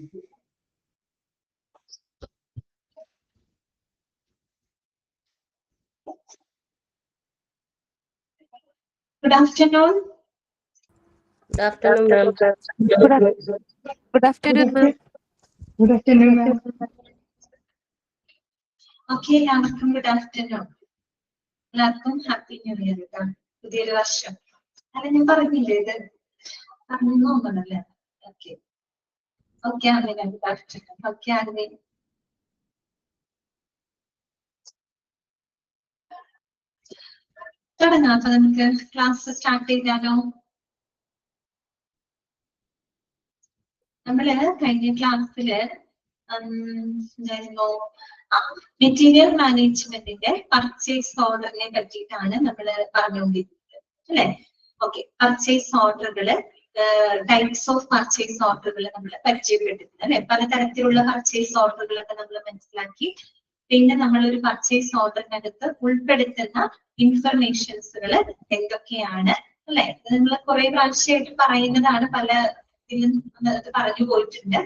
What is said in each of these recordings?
Good afternoon. Good afternoon, ma'am. Good afternoon, ma'am. Good afternoon, ma'am. Okay, എല്ലാവർക്കും good afternoon. എല്ലാവർക്കും happy new year കേട്ടോ. പുതിയൊരു വർഷം. അല്ല ഞാൻ പറഞ്ഞില്ലേ ഇത് പറഞ്ഞു നോക്കണല്ലേ. ഓക്കെ ഓക്കെ ആണെങ്കിൽ good afternoon. ഓക്കെ ആണെങ്കിൽ തുടങ്ങാം. അപ്പൊ നമുക്ക് ക്ലാസ് സ്റ്റാർട്ട് ചെയ്താലോ? നമ്മള് കഴിഞ്ഞ ക്ലാസ്സില് എന്തായിരുന്നു മെറ്റീരിയൽ മാനേജ്മെന്റിന്റെ പർച്ചേസ് ഓർഡറിനെ പറ്റിയിട്ടാണ് നമ്മൾ പറഞ്ഞുകൊണ്ടിരിക്കുന്നത് അല്ലെ. ഓക്കെ, പർച്ചേസ് ഓർഡറുകള്, ടൈപ്സ് ഓഫ് പർച്ചേസ് ഓർഡറുകൾ നമ്മൾ പരിചയപ്പെട്ടിട്ടുണ്ട് അല്ലെ. പലതരത്തിലുള്ള പർച്ചേസ് ഓർഡറുകളൊക്കെ നമ്മൾ മനസ്സിലാക്കി. പിന്നെ നമ്മളൊരു പർച്ചേസ് ഓർഡറിനകത്ത് ഉൾപ്പെടുത്തുന്ന ഇൻഫർമേഷൻസുകൾ എന്തൊക്കെയാണ് അല്ലെ. നമ്മൾ കുറെ പ്രാവശ്യമായിട്ട് പറയുന്നതാണ്, പല പറഞ്ഞു പോയിട്ടുണ്ട്.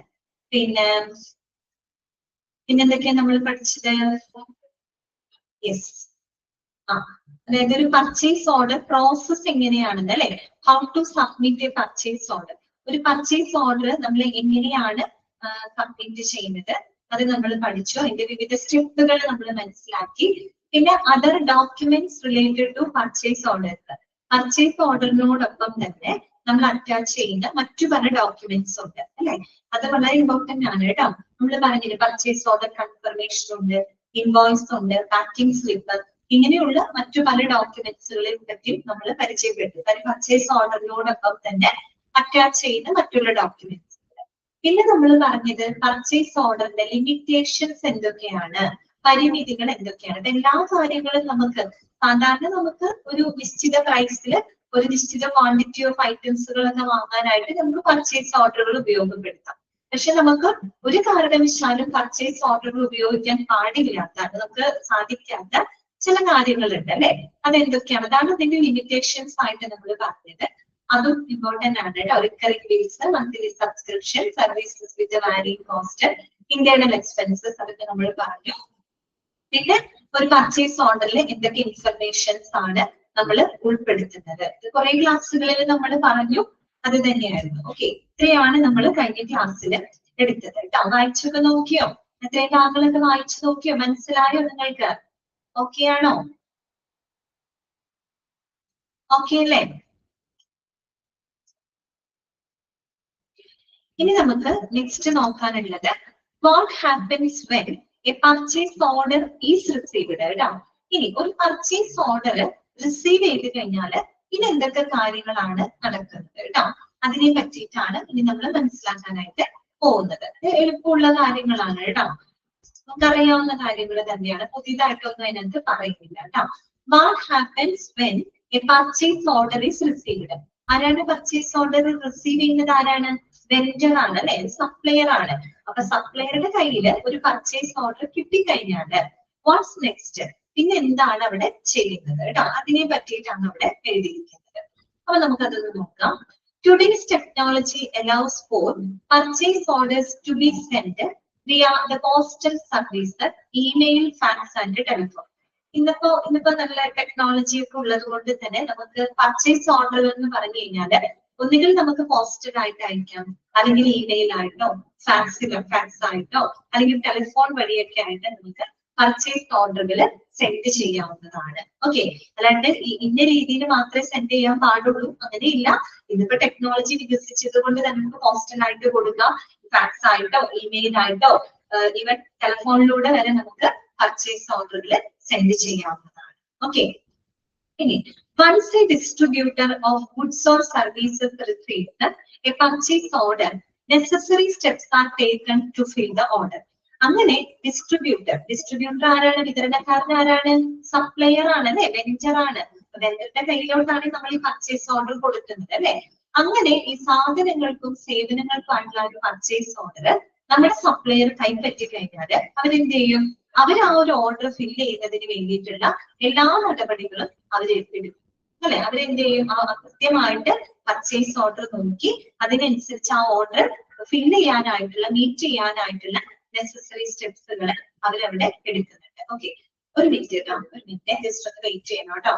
പിന്നെന്തൊക്കെയാ നമ്മൾ പഠിച്ചത്? യെസ്, അതായത് ഒരു പർച്ചേസ് ഓർഡർ പ്രോസസ് എങ്ങനെയാണെന്ന് അല്ലെ. How to submit a purchase order. ഒരു പർച്ചേസ് ഓർഡർ നമ്മൾ എങ്ങനെയാണ് സബ്മിറ്റ് ചെയ്യുന്നത് അത് നമ്മൾ പഠിച്ചു. അതിന്റെ വിവിധ സ്റ്റെപ്പുകൾ നമ്മൾ മനസ്സിലാക്കി. പിന്നെ other documents related to purchase order. Purchase ഓർഡറിനോടൊപ്പം തന്നെ നമ്മൾ അറ്റാച്ച് ചെയ്യുന്ന മറ്റു പല ഡോക്യുമെന്റ്സ് ഉണ്ട് അല്ലെ. അത് വളരെ ഇമ്പോർട്ടന്റ് ആണ് കേട്ടോ. നമ്മൾ പറഞ്ഞില്ലേ പർച്ചേസ് ഓർഡർ കൺഫർമേഷൻ ഉണ്ട്, ഇൻവോയ്സ് ഉണ്ട്, പാക്കിംഗ് സ്ലിപ്പ്, ഇങ്ങനെയുള്ള മറ്റു പല ഡോക്യുമെന്റ്സുകളെ പറ്റിയും നമ്മൾ പരിചയപ്പെട്ടു. പർച്ചേസ് ഓർഡറിനോടൊപ്പം തന്നെ അറ്റാച്ച് ചെയ്യുന്ന മറ്റുള്ള ഡോക്യുമെന്റ്സ്. പിന്നെ നമ്മൾ പറഞ്ഞത് പർച്ചേസ് ഓർഡറിന്റെ ലിമിറ്റേഷൻസ് എന്തൊക്കെയാണ്, പരിമിതികൾ എന്തൊക്കെയാണ്. എല്ലാ കാര്യങ്ങളും സാധാരണ നമുക്ക് ഒരു നിശ്ചിത പ്രൈസിൽ ഒരു നിശ്ചിത ക്വാണ്ടിറ്റി ഓഫ് ഐറ്റംസുകളൊക്കെ വാങ്ങാനായിട്ട് നമുക്ക് പർച്ചേസ് ഓർഡറുകൾ ഉപയോഗപ്പെടുത്താം. പക്ഷെ നമുക്ക് ഒരു കാരണവശാലും പർച്ചേസ് ഓർഡറുകൾ ഉപയോഗിക്കാൻ പാടില്ലാത്ത, നമുക്ക് സാധിക്കാത്ത ചില കാര്യങ്ങളുണ്ട് അല്ലെ. അതെന്തൊക്കെയാണ്? അതാണ് അതിന്റെ ലിമിറ്റേഷൻസ് ആയിട്ട് നമ്മൾ പറഞ്ഞത്. അതും ഇമ്പോർട്ടന്റ് ആണ് കേട്ടോ. Recurring bills, monthly subscription, services with varying cost, internal expenses, അതൊക്കെ നമ്മൾ പറഞ്ഞു. പിന്നെ ഒരു പർച്ചേസ് ഓർഡറിൽ എന്തൊക്കെ ഇൻഫർമേഷൻസ് ആണ് നമ്മൾ ഉൾപ്പെടുത്തുന്നത്. കുറെ ക്ലാസ്സുകളിൽ നമ്മൾ പറഞ്ഞു, അത് തന്നെയായിരുന്നു. ഓക്കെ, ഇത്രയാണ് നമ്മൾ കഴിഞ്ഞ ക്ലാസ്സിൽ എടുത്തത് കേട്ടോ. വായിച്ചൊക്കെ നോക്കിയോ? എത്രയും ഭാഗങ്ങളൊക്കെ വായിച്ചു നോക്കിയോ? മനസ്സിലായോ നിങ്ങൾക്ക്? ഓക്കെ ആണോ? ഓക്കെ അല്ലേ? ഇനി നമുക്ക് നെക്സ്റ്റ് നോക്കാനുള്ളത് what happens when a purchase order is received കേട്ടോ. ഇനി ഒരു പർച്ചേസ് ഓർഡർ റിസീവ് ചെയ്ത് കഴിഞ്ഞാല് ഇനി എന്തൊക്കെ കാര്യങ്ങളാണ് നടക്കുന്നത് കേട്ടോ. അതിനെ പറ്റിയിട്ടാണ് ഇനി നമ്മൾ മനസ്സിലാക്കാനായിട്ട് പോകുന്നത്. എളുപ്പമുള്ള കാര്യങ്ങളാണ് കേട്ടോ, നമുക്കറിയാവുന്ന കാര്യങ്ങൾ തന്നെയാണ്, പുതിയതായിട്ടൊന്നും അതിനകത്ത് പറയുന്നില്ല കേട്ടോ. What happens when a purchase order is received. ആരാണ് പർച്ചേസ് ഓർഡർ റിസീവ് ചെയ്യുന്നത്? ആരാണ്? വെൻഡർ ആണ് അല്ലെ, സപ്ലയർ ആണ്. അപ്പൊ സപ്ലയറുടെ കയ്യിൽ ഒരു പർച്ചേസ് ഓർഡർ കിട്ടിക്കഴിഞ്ഞാല് വാട്ട്സ് നെക്സ്റ്റ്, പിന്നെ എന്താണ് അവിടെ ചെയ്യുന്നത് കേട്ടോ. അതിനെ പറ്റിയിട്ടാണ് അവിടെ എഴുതിയിരിക്കുന്നത്. അപ്പൊ നമുക്കതൊന്ന് നോക്കാം. Today's technology allows for purchase orders to be send via the postal service, email, fax and telephone. ഇന്നിപ്പോ നല്ല ടെക്നോളജി ഒക്കെ ഉള്ളത് കൊണ്ട് തന്നെ നമുക്ക് പർച്ചേസ് ഓർഡർ എന്ന് പറഞ്ഞു കഴിഞ്ഞാല് ഒന്നുകിൽ നമുക്ക് പോസ്റ്റൽ ആയിട്ട് അയക്കാം, അല്ലെങ്കിൽ ഇമെയിൽ ആയിട്ടോ, ഫാക്സ് ആയിട്ടോ, അല്ലെങ്കിൽ ടെലിഫോൺ വഴിയൊക്കെ ആയിട്ട് നമുക്ക് പർച്ചേസ് ഓർഡറുകൾ സെൻഡ് ചെയ്യാവുന്നതാണ്. ഓക്കെ, അല്ലാണ്ട് ഇന്ന രീതിയിൽ മാത്രമേ സെൻഡ് ചെയ്യാൻ പാടുള്ളൂ അങ്ങനെയില്ല. ഇതിപ്പോ ടെക്നോളജി വികസിച്ചത് കൊണ്ട് തന്നെ നമുക്ക് പോസ്റ്റൽ ആയിട്ട് കൊടുക്കാം, ഫാക്സ് ആയിട്ടോ, ഇമെയിൽ ആയിട്ടോ, ഈവൻ ടെലിഫോണിലൂടെ വരെ നമുക്ക് പർച്ചേസ് ഓർഡറുകൾ സെൻഡ് ചെയ്യാവുന്നതാണ്. ഓക്കെ, ഇനി once a distributor of goods or services receives a purchase order, necessary steps are taken to fill the order. അങ്ങനെ ഡിസ്ട്രിബ്യൂട്ടർ ആരാണ്? വിതരണക്കാരൻ ആരാണ്? സപ്ലയർ ആണ് അല്ലെ, വെൻഡർ ആണ്. വെൻഡറുടെ കയ്യിലോട്ടാണ് നമ്മൾ ഈ പർച്ചേസ് ഓർഡർ കൊടുക്കുന്നത് അല്ലെ. അങ്ങനെ ഈ സാധനങ്ങൾക്കും സേവനങ്ങൾക്കും ആയിട്ടുള്ള ഒരു പർച്ചേസ് ഓർഡർ നമ്മുടെ സപ്ലയർ കൈപ്പറ്റി കഴിഞ്ഞാൽ അവരെന്ത് ചെയ്യും? അവർ ആ ഒരു ഓർഡർ ഫില്ല് ചെയ്യുന്നതിന് വേണ്ടിയിട്ടുള്ള എല്ലാ നടപടികളും അവരെടുക്കും അല്ലെ. അവരെന്ത് ചെയ്യും? കൃത്യമായിട്ട് പർച്ചേസ് ഓർഡർ നോക്കി അതിനനുസരിച്ച് ആ ഓർഡർ ഫില്ല് ചെയ്യാനായിട്ടുള്ള മീറ്റ് ചെയ്യാനായിട്ടുള്ള നെസസറി സ്റ്റെപ്സുകൾ അവരവിടെ എടുക്കുന്നുണ്ട്. ഓക്കെ, ഒരു മിനിറ്റ് കേട്ടോ, ഒരു മിനിറ്റ് ജസ്റ്റ് ഒന്ന് വെയിറ്റ് ചെയ്യണം കേട്ടോ.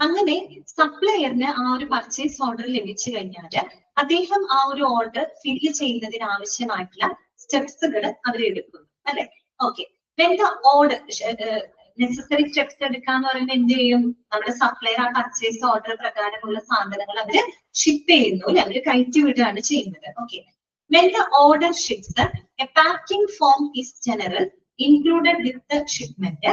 അങ്ങനെ സപ്ലയറിന് ആ ഒരു പർച്ചേസ് ഓർഡർ ലഭിച്ചു കഴിഞ്ഞാൽ അദ്ദേഹം ആ ഒരു ഓർഡർ ഫില്ല് ചെയ്യുന്നതിന് ആവശ്യമായിട്ടുള്ള സ്റ്റെപ്സുകൾ അവരെടുക്കുന്നു അല്ലെ. ഓക്കെ, ഓർഡർ നെസസറി സ്റ്റെപ്സ് എടുക്കാന്ന് പറയുമ്പോൾ എന്ത് ചെയ്യും, നമ്മുടെ സപ്ലയർ ആ പർച്ചേസ് ഓർഡർ പ്രകാരമുള്ള സാധനങ്ങൾ അവര് ഷിപ്പ് ചെയ്യുന്നു അല്ലെ, അവര് കയറ്റി വിടുകയാണ് ചെയ്യുന്നത്. Okay, when the order ships, a packing form is general included with the shipment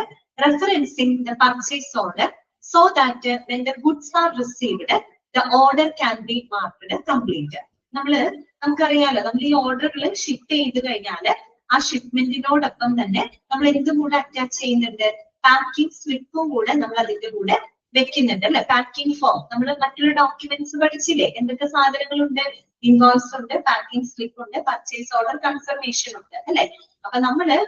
referencing the purchase order, so that when the goods are received, the order can be marked complete. നമുക്കറിയാലോ, നമ്മൾ ഈ ഓർഡറുകൾ ship ചെയ്ത് കഴിഞ്ഞാൽ ആ ഷിപ്മെന്റിനോടൊപ്പം തന്നെ നമ്മൾ എന്തും കൂടെ അറ്റാച്ച് ചെയ്യുന്നുണ്ട്, പാക്കിംഗ് സ്ലിപ്പും കൂടെ നമ്മൾ അതിന്റെ കൂടെ വെക്കുന്നുണ്ട് അല്ലെ. പാക്കിംഗ് ഫോം നമ്മൾ മറ്റുള്ള ഡോക്യുമെന്റ്സ് പഠിച്ചില്ലേ, എന്തൊക്കെ സാധനങ്ങളുണ്ട്, ഇൻവോയ്സ് ഉണ്ട്, പാക്കിംഗ് സ്ലിപ്പ് ഉണ്ട്, പർച്ചേസ് ഓർഡർ കൺഫർമേഷൻ ഉണ്ട് അല്ലെ. അപ്പൊ നമ്മള്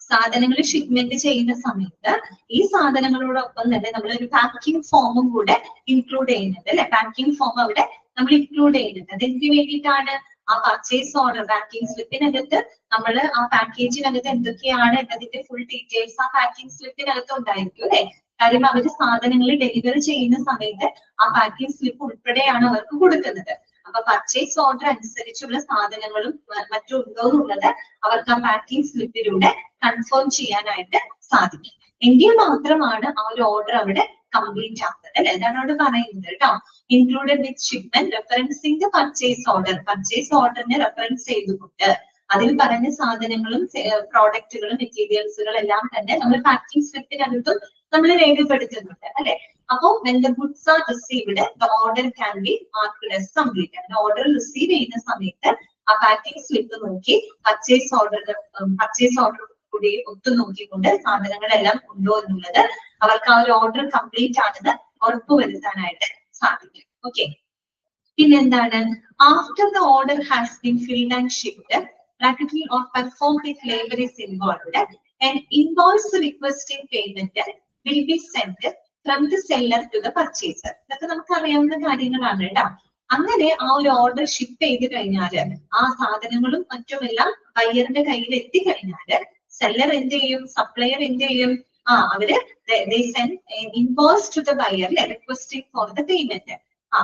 സാധനങ്ങൾ ഷിപ്മെന്റ് ചെയ്യുന്ന സമയത്ത് ഈ സാധനങ്ങളോടൊപ്പം തന്നെ നമ്മൾ ഒരു പാക്കിംഗ് ഫോമും കൂടെ ഇൻക്ലൂഡ് ചെയ്യുന്നുണ്ട് അല്ലെ. പാക്കിംഗ് ഫോം അവിടെ നമ്മൾ ഇൻക്ലൂഡ് ചെയ്യുന്നുണ്ട്. അതെന്തിനു വേണ്ടിയിട്ടാണ്, ആ പർച്ചേസ് ഓർഡർ പാക്കിംഗ് സ്ലിപ്പിനകത്ത് നമ്മൾ ആ പാക്കേജിനകത്ത് എന്തൊക്കെയാണ് എന്നതിന്റെ ഫുൾ ഡീറ്റെയിൽസ് ആ പാക്കിംഗ് സ്ലിപ്പിനകത്ത് ഉണ്ടായിരിക്കും അല്ലെ. കാര്യം അവര് സാധനങ്ങൾ ഡെലിവറി ചെയ്യുന്ന സമയത്ത് ആ പാക്കിംഗ് സ്ലിപ്പ് ഉൾപ്പെടെയാണ് അവർക്ക് കൊടുക്കുന്നത്. അപ്പൊ പർച്ചേസ് ഓർഡർ അനുസരിച്ചുള്ള സാധനങ്ങളും മറ്റും ഉണ്ടോ എന്നുള്ളത് അവർക്ക് ആ പാക്കിംഗ് സ്ലിപ്പിലൂടെ കൺഫേം ചെയ്യാനായിട്ട് സാധിക്കും. എങ്കിൽ മാത്രമാണ് ആ ഒരു ഓർഡർ അവിടെ കംപ്ലീറ്റ് ആവുന്നത് അല്ലെ. അതാണ് അവിടെ പറയുന്നത് കേട്ടോ. Included with shipment referencing the purchase order, purchase ഓർഡറിനെ റെഫറൻസ് ചെയ്തുകൊണ്ട് അതിൽ പറഞ്ഞ സാധനങ്ങളും പ്രോഡക്റ്റുകളും മെറ്റീരിയൽസുകളും എല്ലാം തന്നെ നമ്മൾ പാക്കിംഗ് സ്ലിപ്പിനകത്തും നമ്മൾ രേഖപ്പെടുത്തുന്നുണ്ട് അല്ലെ. അപ്പോ when the goods are received, the order can be marked as complete. Order receive ചെയ്യുന്ന സമയത്ത് ആ പാക്കിംഗ് സ്ലിപ്പ് നോക്കി പർച്ചേസ് ഓർഡർ കൂടി ഒത്തു നോക്കിക്കൊണ്ട് സാധനങ്ങളെല്ലാം ഉണ്ടോ എന്നുള്ളത് അവർക്ക് ആ ഒരു ഓർഡർ കംപ്ലീറ്റ് ആണെന്ന് ഉറപ്പുവരുത്താനായിട്ട് സാധിക്കും. ഓക്കെ, പിന്നെന്താണ്, after the order has been filled and shipped practically or performed if labor is involved, an invoice requesting payment will be sent from the seller to the purchaser. ഇതൊക്കെ നമുക്ക് അറിയാവുന്ന കാര്യങ്ങളാണ് കേട്ടോ. അങ്ങനെ ആ ഒരു ഓർഡർ ഷിപ്പ് ചെയ്ത് കഴിഞ്ഞാല് ആ സാധനങ്ങളും മറ്റുമെല്ലാം ബയ്യറിന്റെ കയ്യിൽ എത്തിക്കഴിഞ്ഞാല് സെല്ലർ എന്ത് ചെയ്യും, സപ്ലയർ എന്ത് ചെയ്യും, അവര് they send invoice to the buyer requesting for the payment.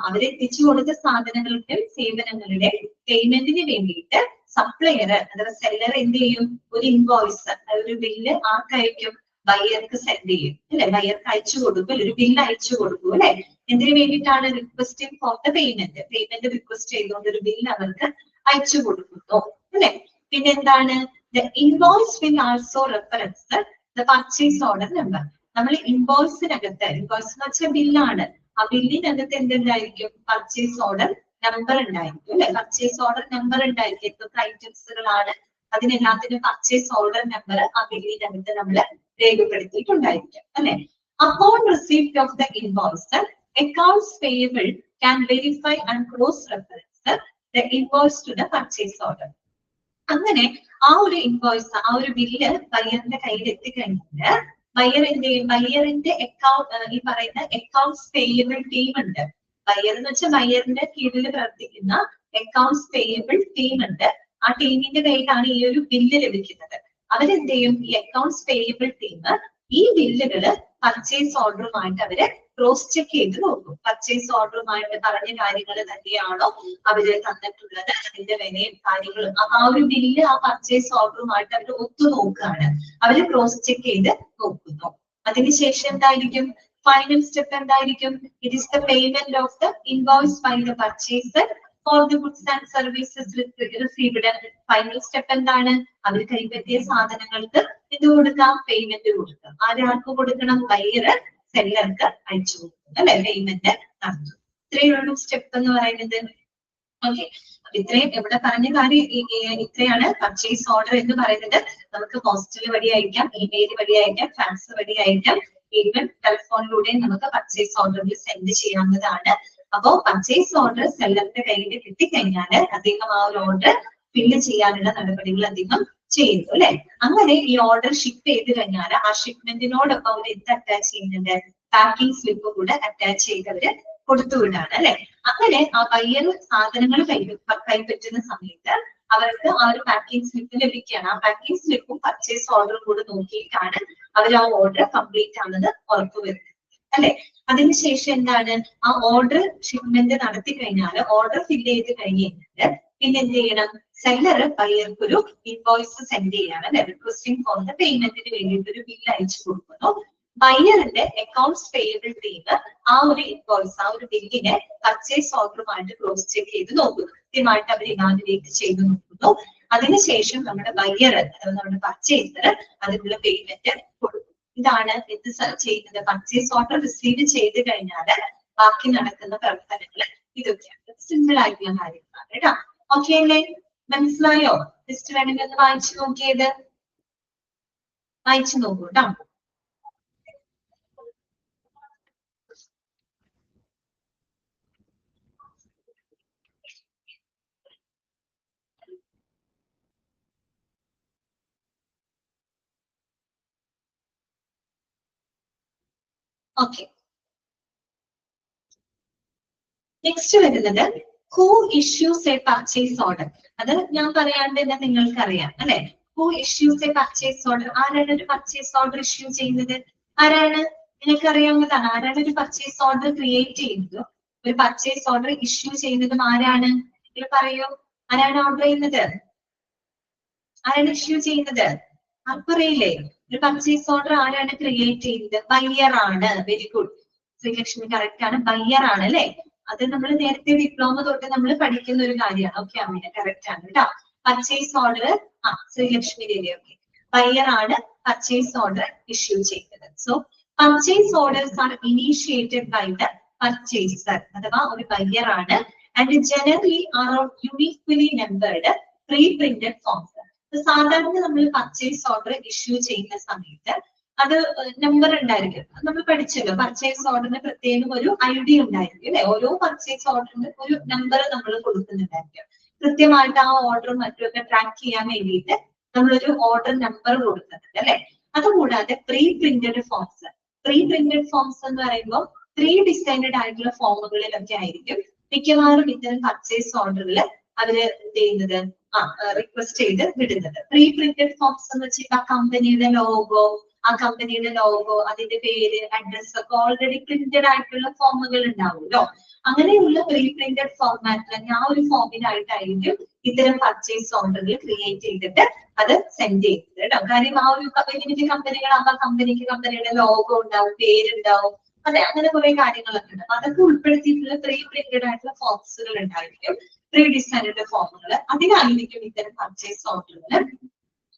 അവരെത്തിച്ചു കൊടുത്ത സാധനങ്ങളുടെ സേവനങ്ങളുടെ പേയ്മെന്റിന് വേണ്ടിയിട്ട് സപ്ലയർ അഥവാ സെല്ലർ എന്ത് ചെയ്യും, ഒരു ഇൻവോയ്സ്, ഒരു ബില്ല് ആർക്കയക്കും, ബയ്യർക്ക് സെൻഡ് ചെയ്യും അല്ലെ. ബയ്യർക്ക് അയച്ചു കൊടുക്കും, ഒരു ബില്ല് അയച്ചു കൊടുക്കും അല്ലെ. എന്തിനു വേണ്ടിയിട്ടാണ്, requesting for the payment request ചെയ്തുകൊണ്ട് ഒരു ബില്ല് അവർക്ക് അയച്ചു കൊടുക്കുന്നു അല്ലെ. പിന്നെ എന്താണ്, the invoice will also reference the purchase order number. നമ്മൾ ഇൻവോയ്സിനകത്ത്, ഇൻവോയ്സ് എന്ന് വെച്ചാൽ ബില്ലാണ്, ആ ബില്ലിനകത്ത് എന്തുണ്ടായിരിക്കും, പർച്ചേസ് ഓർഡർ നമ്പർ ഉണ്ടായിരിക്കും അല്ലെ. പർച്ചേസ് ഓർഡർ നമ്പർ ഉണ്ടായിരിക്കും, എത്ര ഐറ്റംസുകളാണ് അതിനെല്ലാത്തിനും പർച്ചേസ് ഓർഡർ നമ്പർ ആ ബില്ലിനകത്ത് നമ്മൾ രേഖപ്പെടുത്തിയിട്ടുണ്ടായിരിക്കും അല്ലെ. Upon receipt of the invoice, accounts payable can verify and cross reference the invoice to the purchase order. അങ്ങനെ ആ ഒരു ഇൻവോയ്സ്, ആ ഒരു ബില്ല് ബയ്യറിന്റെ കയ്യിൽ എത്തിക്കഴിഞ്ഞാൽ ബയ്യർ എന്ത് ചെയ്യും, ബയ്യറിന്റെ അക്കൗണ്ട്, ഈ പറയുന്ന അക്കൗണ്ട്സ് പേയബിൾ ടീം ഉണ്ട്. ബയ്യർ എന്ന് വെച്ചാൽ ബയ്യറിന്റെ കീഴിൽ പ്രവർത്തിക്കുന്ന അക്കൗണ്ട്സ് പേയബിൾ ടീം ഉണ്ട്. ആ ടീമിന്റെ കയ്യിലാണ് ഈ ഒരു ബില്ല് ലഭിക്കുന്നത്. അവരെന്ത് ചെയ്യും, ഈ അക്കൗണ്ട്സ് പേയബിൾ ടീം ഈ ബില്ലുകള് പർച്ചേസ് ഓർഡറുമായിട്ട് അവര് ക്രോസ് ചെക്ക് ചെയ്ത് നോക്കും. പർച്ചേസ് ഓർഡറുമായിട്ട് പറഞ്ഞ കാര്യങ്ങൾ തന്നെയാണോ അവര് തന്നിട്ടുള്ളത്, അതിന്റെ വിലയും കാര്യങ്ങളും ആ ഒരു ബില്ല് ആ പർച്ചേസ് ഓർഡറുമായിട്ട് അവർ ഒത്തു നോക്കുകയാണ്. അവര് ക്രോസ് ചെക്ക് ചെയ്ത് നോക്കുന്നു. അതിനുശേഷം എന്തായിരിക്കും ഫൈനൽ സ്റ്റെപ്പ് എന്തായിരിക്കും? It is the payment of the invoice by the purchaser for the goods and services received. Final step എന്താണ്? അവർ കൈപ്പറ്റിയ സാധനങ്ങൾക്ക് ഇത് കൊടുക്കാം, പേയ്മെന്റ് കൊടുക്കാം. ആരാൾക്ക് കൊടുക്കണം? ബയർ സെല്ലർക്ക് അയച്ചു കൊടുക്കും അല്ലെ, പേയ്മെന്റ് നടത്തും. ഇത്രയുള്ള സ്റ്റെപ്പ് എന്ന് പറയുന്നത്. ഓക്കെ, ഇത്രയും ഇവിടെ പറഞ്ഞ കാര്യം ഇത്രയാണ്. പർച്ചേസ് ഓർഡർ എന്ന് പറയുന്നത് നമുക്ക് പോസ്റ്റൽ വഴി അയക്കാം, ഇമെയിൽ വഴി അയക്കാം, ഫാക്സ് വഴി അയക്കാം, ഈവൻ ടെലിഫോണിലൂടെ നമുക്ക് പർച്ചേസ് ഓർഡറിൽ സെൻഡ് ചെയ്യാവുന്നതാണ്. അപ്പോ പർച്ചേസ് ഓർഡർ സെല്ലറിന്റെ കയ്യിൽ കിട്ടിക്കഴിഞ്ഞാൽ അദ്ദേഹം ആ ഒരു ഓർഡർ ഫില്ല് ചെയ്യാനുള്ള നടപടികൾ അദ്ദേഹം ചെയ്യുന്നു അല്ലെ. അങ്ങനെ ഈ ഓർഡർ ഷിപ്പ് ചെയ്ത് കഴിഞ്ഞാൽ ആ ഷിപ്മെന്റിനോടൊപ്പം അവർ എന്ത് അറ്റാച്ച് ചെയ്യുന്നുണ്ട്? പാക്കിംഗ് സ്ലിപ്പ് കൂടെ അറ്റാച്ച് ചെയ്ത് അവര് കൊടുത്തുവിടാണ് അല്ലെ. അങ്ങനെ ആ ബയ്യർ സാധനങ്ങൾ കൈപ്പറ്റുന്ന സമയത്ത് അവർക്ക് ആ ഒരു പാക്കിംഗ് സ്ലിപ്പ് ലഭിക്കുകയാണ്. ആ പാക്കിംഗ് സ്ലിപ്പും പർച്ചേസ് ഓർഡറും കൂടെ നോക്കിയിട്ടാണ് അവർ ആ ഓർഡർ കംപ്ലീറ്റ് ആണെന്ന് ഉറപ്പുവരുന്നത് അല്ലെ. അതിനുശേഷം എന്താണ്? ആ ഓർഡർ ഷിപ്മെന്റ് നടത്തി കഴിഞ്ഞാൽ, ഓർഡർ ഫില്ല് ചെയ്ത് കഴിഞ്ഞിട്ട് പിന്നെ എന്ത് ചെയ്യണം? സെല്ലർ ബയ്യർക്കൊരു ഇൻവോയ്സ് സെൻഡ് ചെയ്യാണ് അല്ലെ, റിക്വസ്റ്റിംഗ് ഫോർ ദ പേയ്മെന്റിന് വേണ്ടിയിട്ട് ഒരു ബില്ല് അയച്ചു കൊടുക്കുന്നു. ബയ്യറിന്റെ അക്കൗണ്ട്സ് പേയബിൾ ടീം ആ ഒരു ഇൻവോയ്സ്, ആ ഒരു ബില്ലിനെ പർച്ചേസ് ഓർഡറുമായിട്ട് ക്രോസ് ചെക്ക് ചെയ്ത് നോക്കുന്നു. കൃത്യമായിട്ട് അവർ ഇവാലുവേറ്റ് ചെയ്ത് നോക്കുന്നു. അതിനുശേഷം നമ്മുടെ ബയ്യർ, നമ്മുടെ പർച്ചേസർ അതിനുള്ള പേയ്മെന്റ് കൊടുക്കും. ഇതാണ് എന്ത് ചെയ്യുന്നത്? പർച്ചേസ് ഓർഡർ റിസീവ് ചെയ്ത് കഴിഞ്ഞാൽ ബാക്കി നടക്കുന്ന പ്രവർത്തനങ്ങൾ ഇതൊക്കെയാണ്. സിമ്പിൾ ആയിട്ടുള്ള കാര്യങ്ങളാണ് കേട്ടോ. ഓക്കെ അല്ലേ? മനസ്സിലായോ? ലിസ്റ്റ് വേണമെങ്കിൽ ഒന്ന് വായിച്ചു നോക്കിയത്, വായിച്ചു നോക്കൂ കേട്ടോ. ഓക്കെ, നെക്സ്റ്റ് വരുന്നത് who issues A purchase order. അത് ഞാൻ പറയാണ്ട് തന്നെ നിങ്ങൾക്ക് അറിയാം അല്ലെ. Who issues A purchase order? ആരാണ് ഒരു പർച്ചേസ് ഓർഡർ ഇഷ്യൂ ചെയ്യുന്നത്? ആരാണ്? നിങ്ങൾക്ക് അറിയാവുന്നതാണ്. ആരാണ് ഒരു പർച്ചേസ് ഓർഡർ ക്രിയേറ്റ് ചെയ്യുന്നത്? ഒരു പർച്ചേസ് ഓർഡർ ഇഷ്യൂ ചെയ്യുന്നതും ആരാണ്? നിങ്ങൾ പറയൂ, ആരാണ് ഓർഡർ ചെയ്യുന്നത്? ആരാണ് ഇഷ്യൂ ചെയ്യുന്നത്? അറിയില്ലേ? ഒരു പർച്ചേസ് ഓർഡർ ആരാണ് ക്രിയേറ്റ് ചെയ്യുന്നത്? ബയ്യർ ആണ്. വെരി ഗുഡ്, ശ്രീലക്ഷ്മി കറക്റ്റ് ആണ്, ബയ്യർ ആണ് അല്ലെ. അത് നമ്മൾ നേരത്തെ ഡിപ്ലോമ തൊട്ട് നമ്മൾ പഠിക്കുന്ന ഒരു കാര്യമാണ്. ഓക്കെ, അമ്മ കറക്റ്റ് ആണ് കേട്ടോ. Purchase order Sreelakshmi Devi, okay, buyer ആണ് പർച്ചേസ് ഓർഡർ ഇഷ്യൂ ചെയ്യുന്നത്. So purchase orders are initiated by the purchaser, അഥവാ ഒരു ബയ്യർ ആണ്. And generally are uniquely numbered pre printed forms. സാധാരണ നമ്മൾ പർച്ചേസ് ഓർഡർ ഇഷ്യൂ ചെയ്യുന്ന സമയത്ത് അത് നമ്പർ ഉണ്ടായിരിക്കും. നമ്മൾ പഠിച്ചല്ലോ, പർച്ചേസ് ഓർഡറിന് പ്രത്യേകം ഒരു ഐഡി ഉണ്ടായിരിക്കും അല്ലെ. ഓരോ പർച്ചേസ് ഓർഡറിന് ഒരു നമ്പർ നമ്മൾ കൊടുക്കുന്നുണ്ടായിരിക്കും. കൃത്യമായിട്ട് ആ ഓർഡർ മറ്റൊക്കെ ട്രാക്ക് ചെയ്യാൻ വേണ്ടിയിട്ട് നമ്മളൊരു ഓർഡർ നമ്പർ കൊടുക്കുന്നുണ്ട് അല്ലെ. അതുകൂടാതെ pre printed forms. Pre printed forms എന്ന് പറയുമ്പോൾ 3 ഡിസൈനഡ് ആയിട്ടുള്ള ഫോമുകളിലൊക്കെ ആയിരിക്കും മിക്കവാറും ഇത്തരം പർച്ചേസ് ഓർഡറിൽ അവര് എന്ത് ചെയ്യുന്നത്? റിക്വസ്റ്റ് ചെയ്ത് വിടുന്നത്. പ്രീ പ്രിന്റഡ് ഫോംസ് എന്ന് വെച്ചാൽ ആ കമ്പനിയുടെ ലോഗോ, അതിന്റെ പേര്, അഡ്രസ് ഒക്കെ ഓൾറെഡി പ്രിന്റഡ് ആയിട്ടുള്ള ഫോമുകൾ ഉണ്ടാവുമല്ലോ. അങ്ങനെയുള്ള പ്രീ പ്രിന്റഡ് ഫോർമാറ്റിൽ ആ ഒരു ഫോമിനായിട്ടായിരിക്കും ഇത്തരം പർച്ചേസ് ഓർഡറുകൾ ക്രിയേറ്റ് ചെയ്തിട്ട് അത് സെൻഡ് ചെയ്യുന്നത് കേട്ടോ. കാര്യം ആ ഒരു വലിയ കമ്പനികളാകുമ്പോൾ കമ്പനിക്ക് കമ്പനിയുടെ ലോഗോ ഉണ്ടാവും, പേരുണ്ടാവും, അതെ, അങ്ങനെ കുറെ കാര്യങ്ങളൊക്കെ ഉണ്ട്. അതൊക്കെ ഉൾപ്പെടുത്തിയിട്ടുള്ള പ്രീ പ്രിന്റഡ് ആയിട്ടുള്ള ഫോംസുകൾ ഉണ്ടായിരിക്കും, പ്രീ ഡിസൈനഡ് ഫോമുകൾ. അതിനായിരിക്കും ഇത്തരം പർച്ചേസ് ഓർഡറുകൾ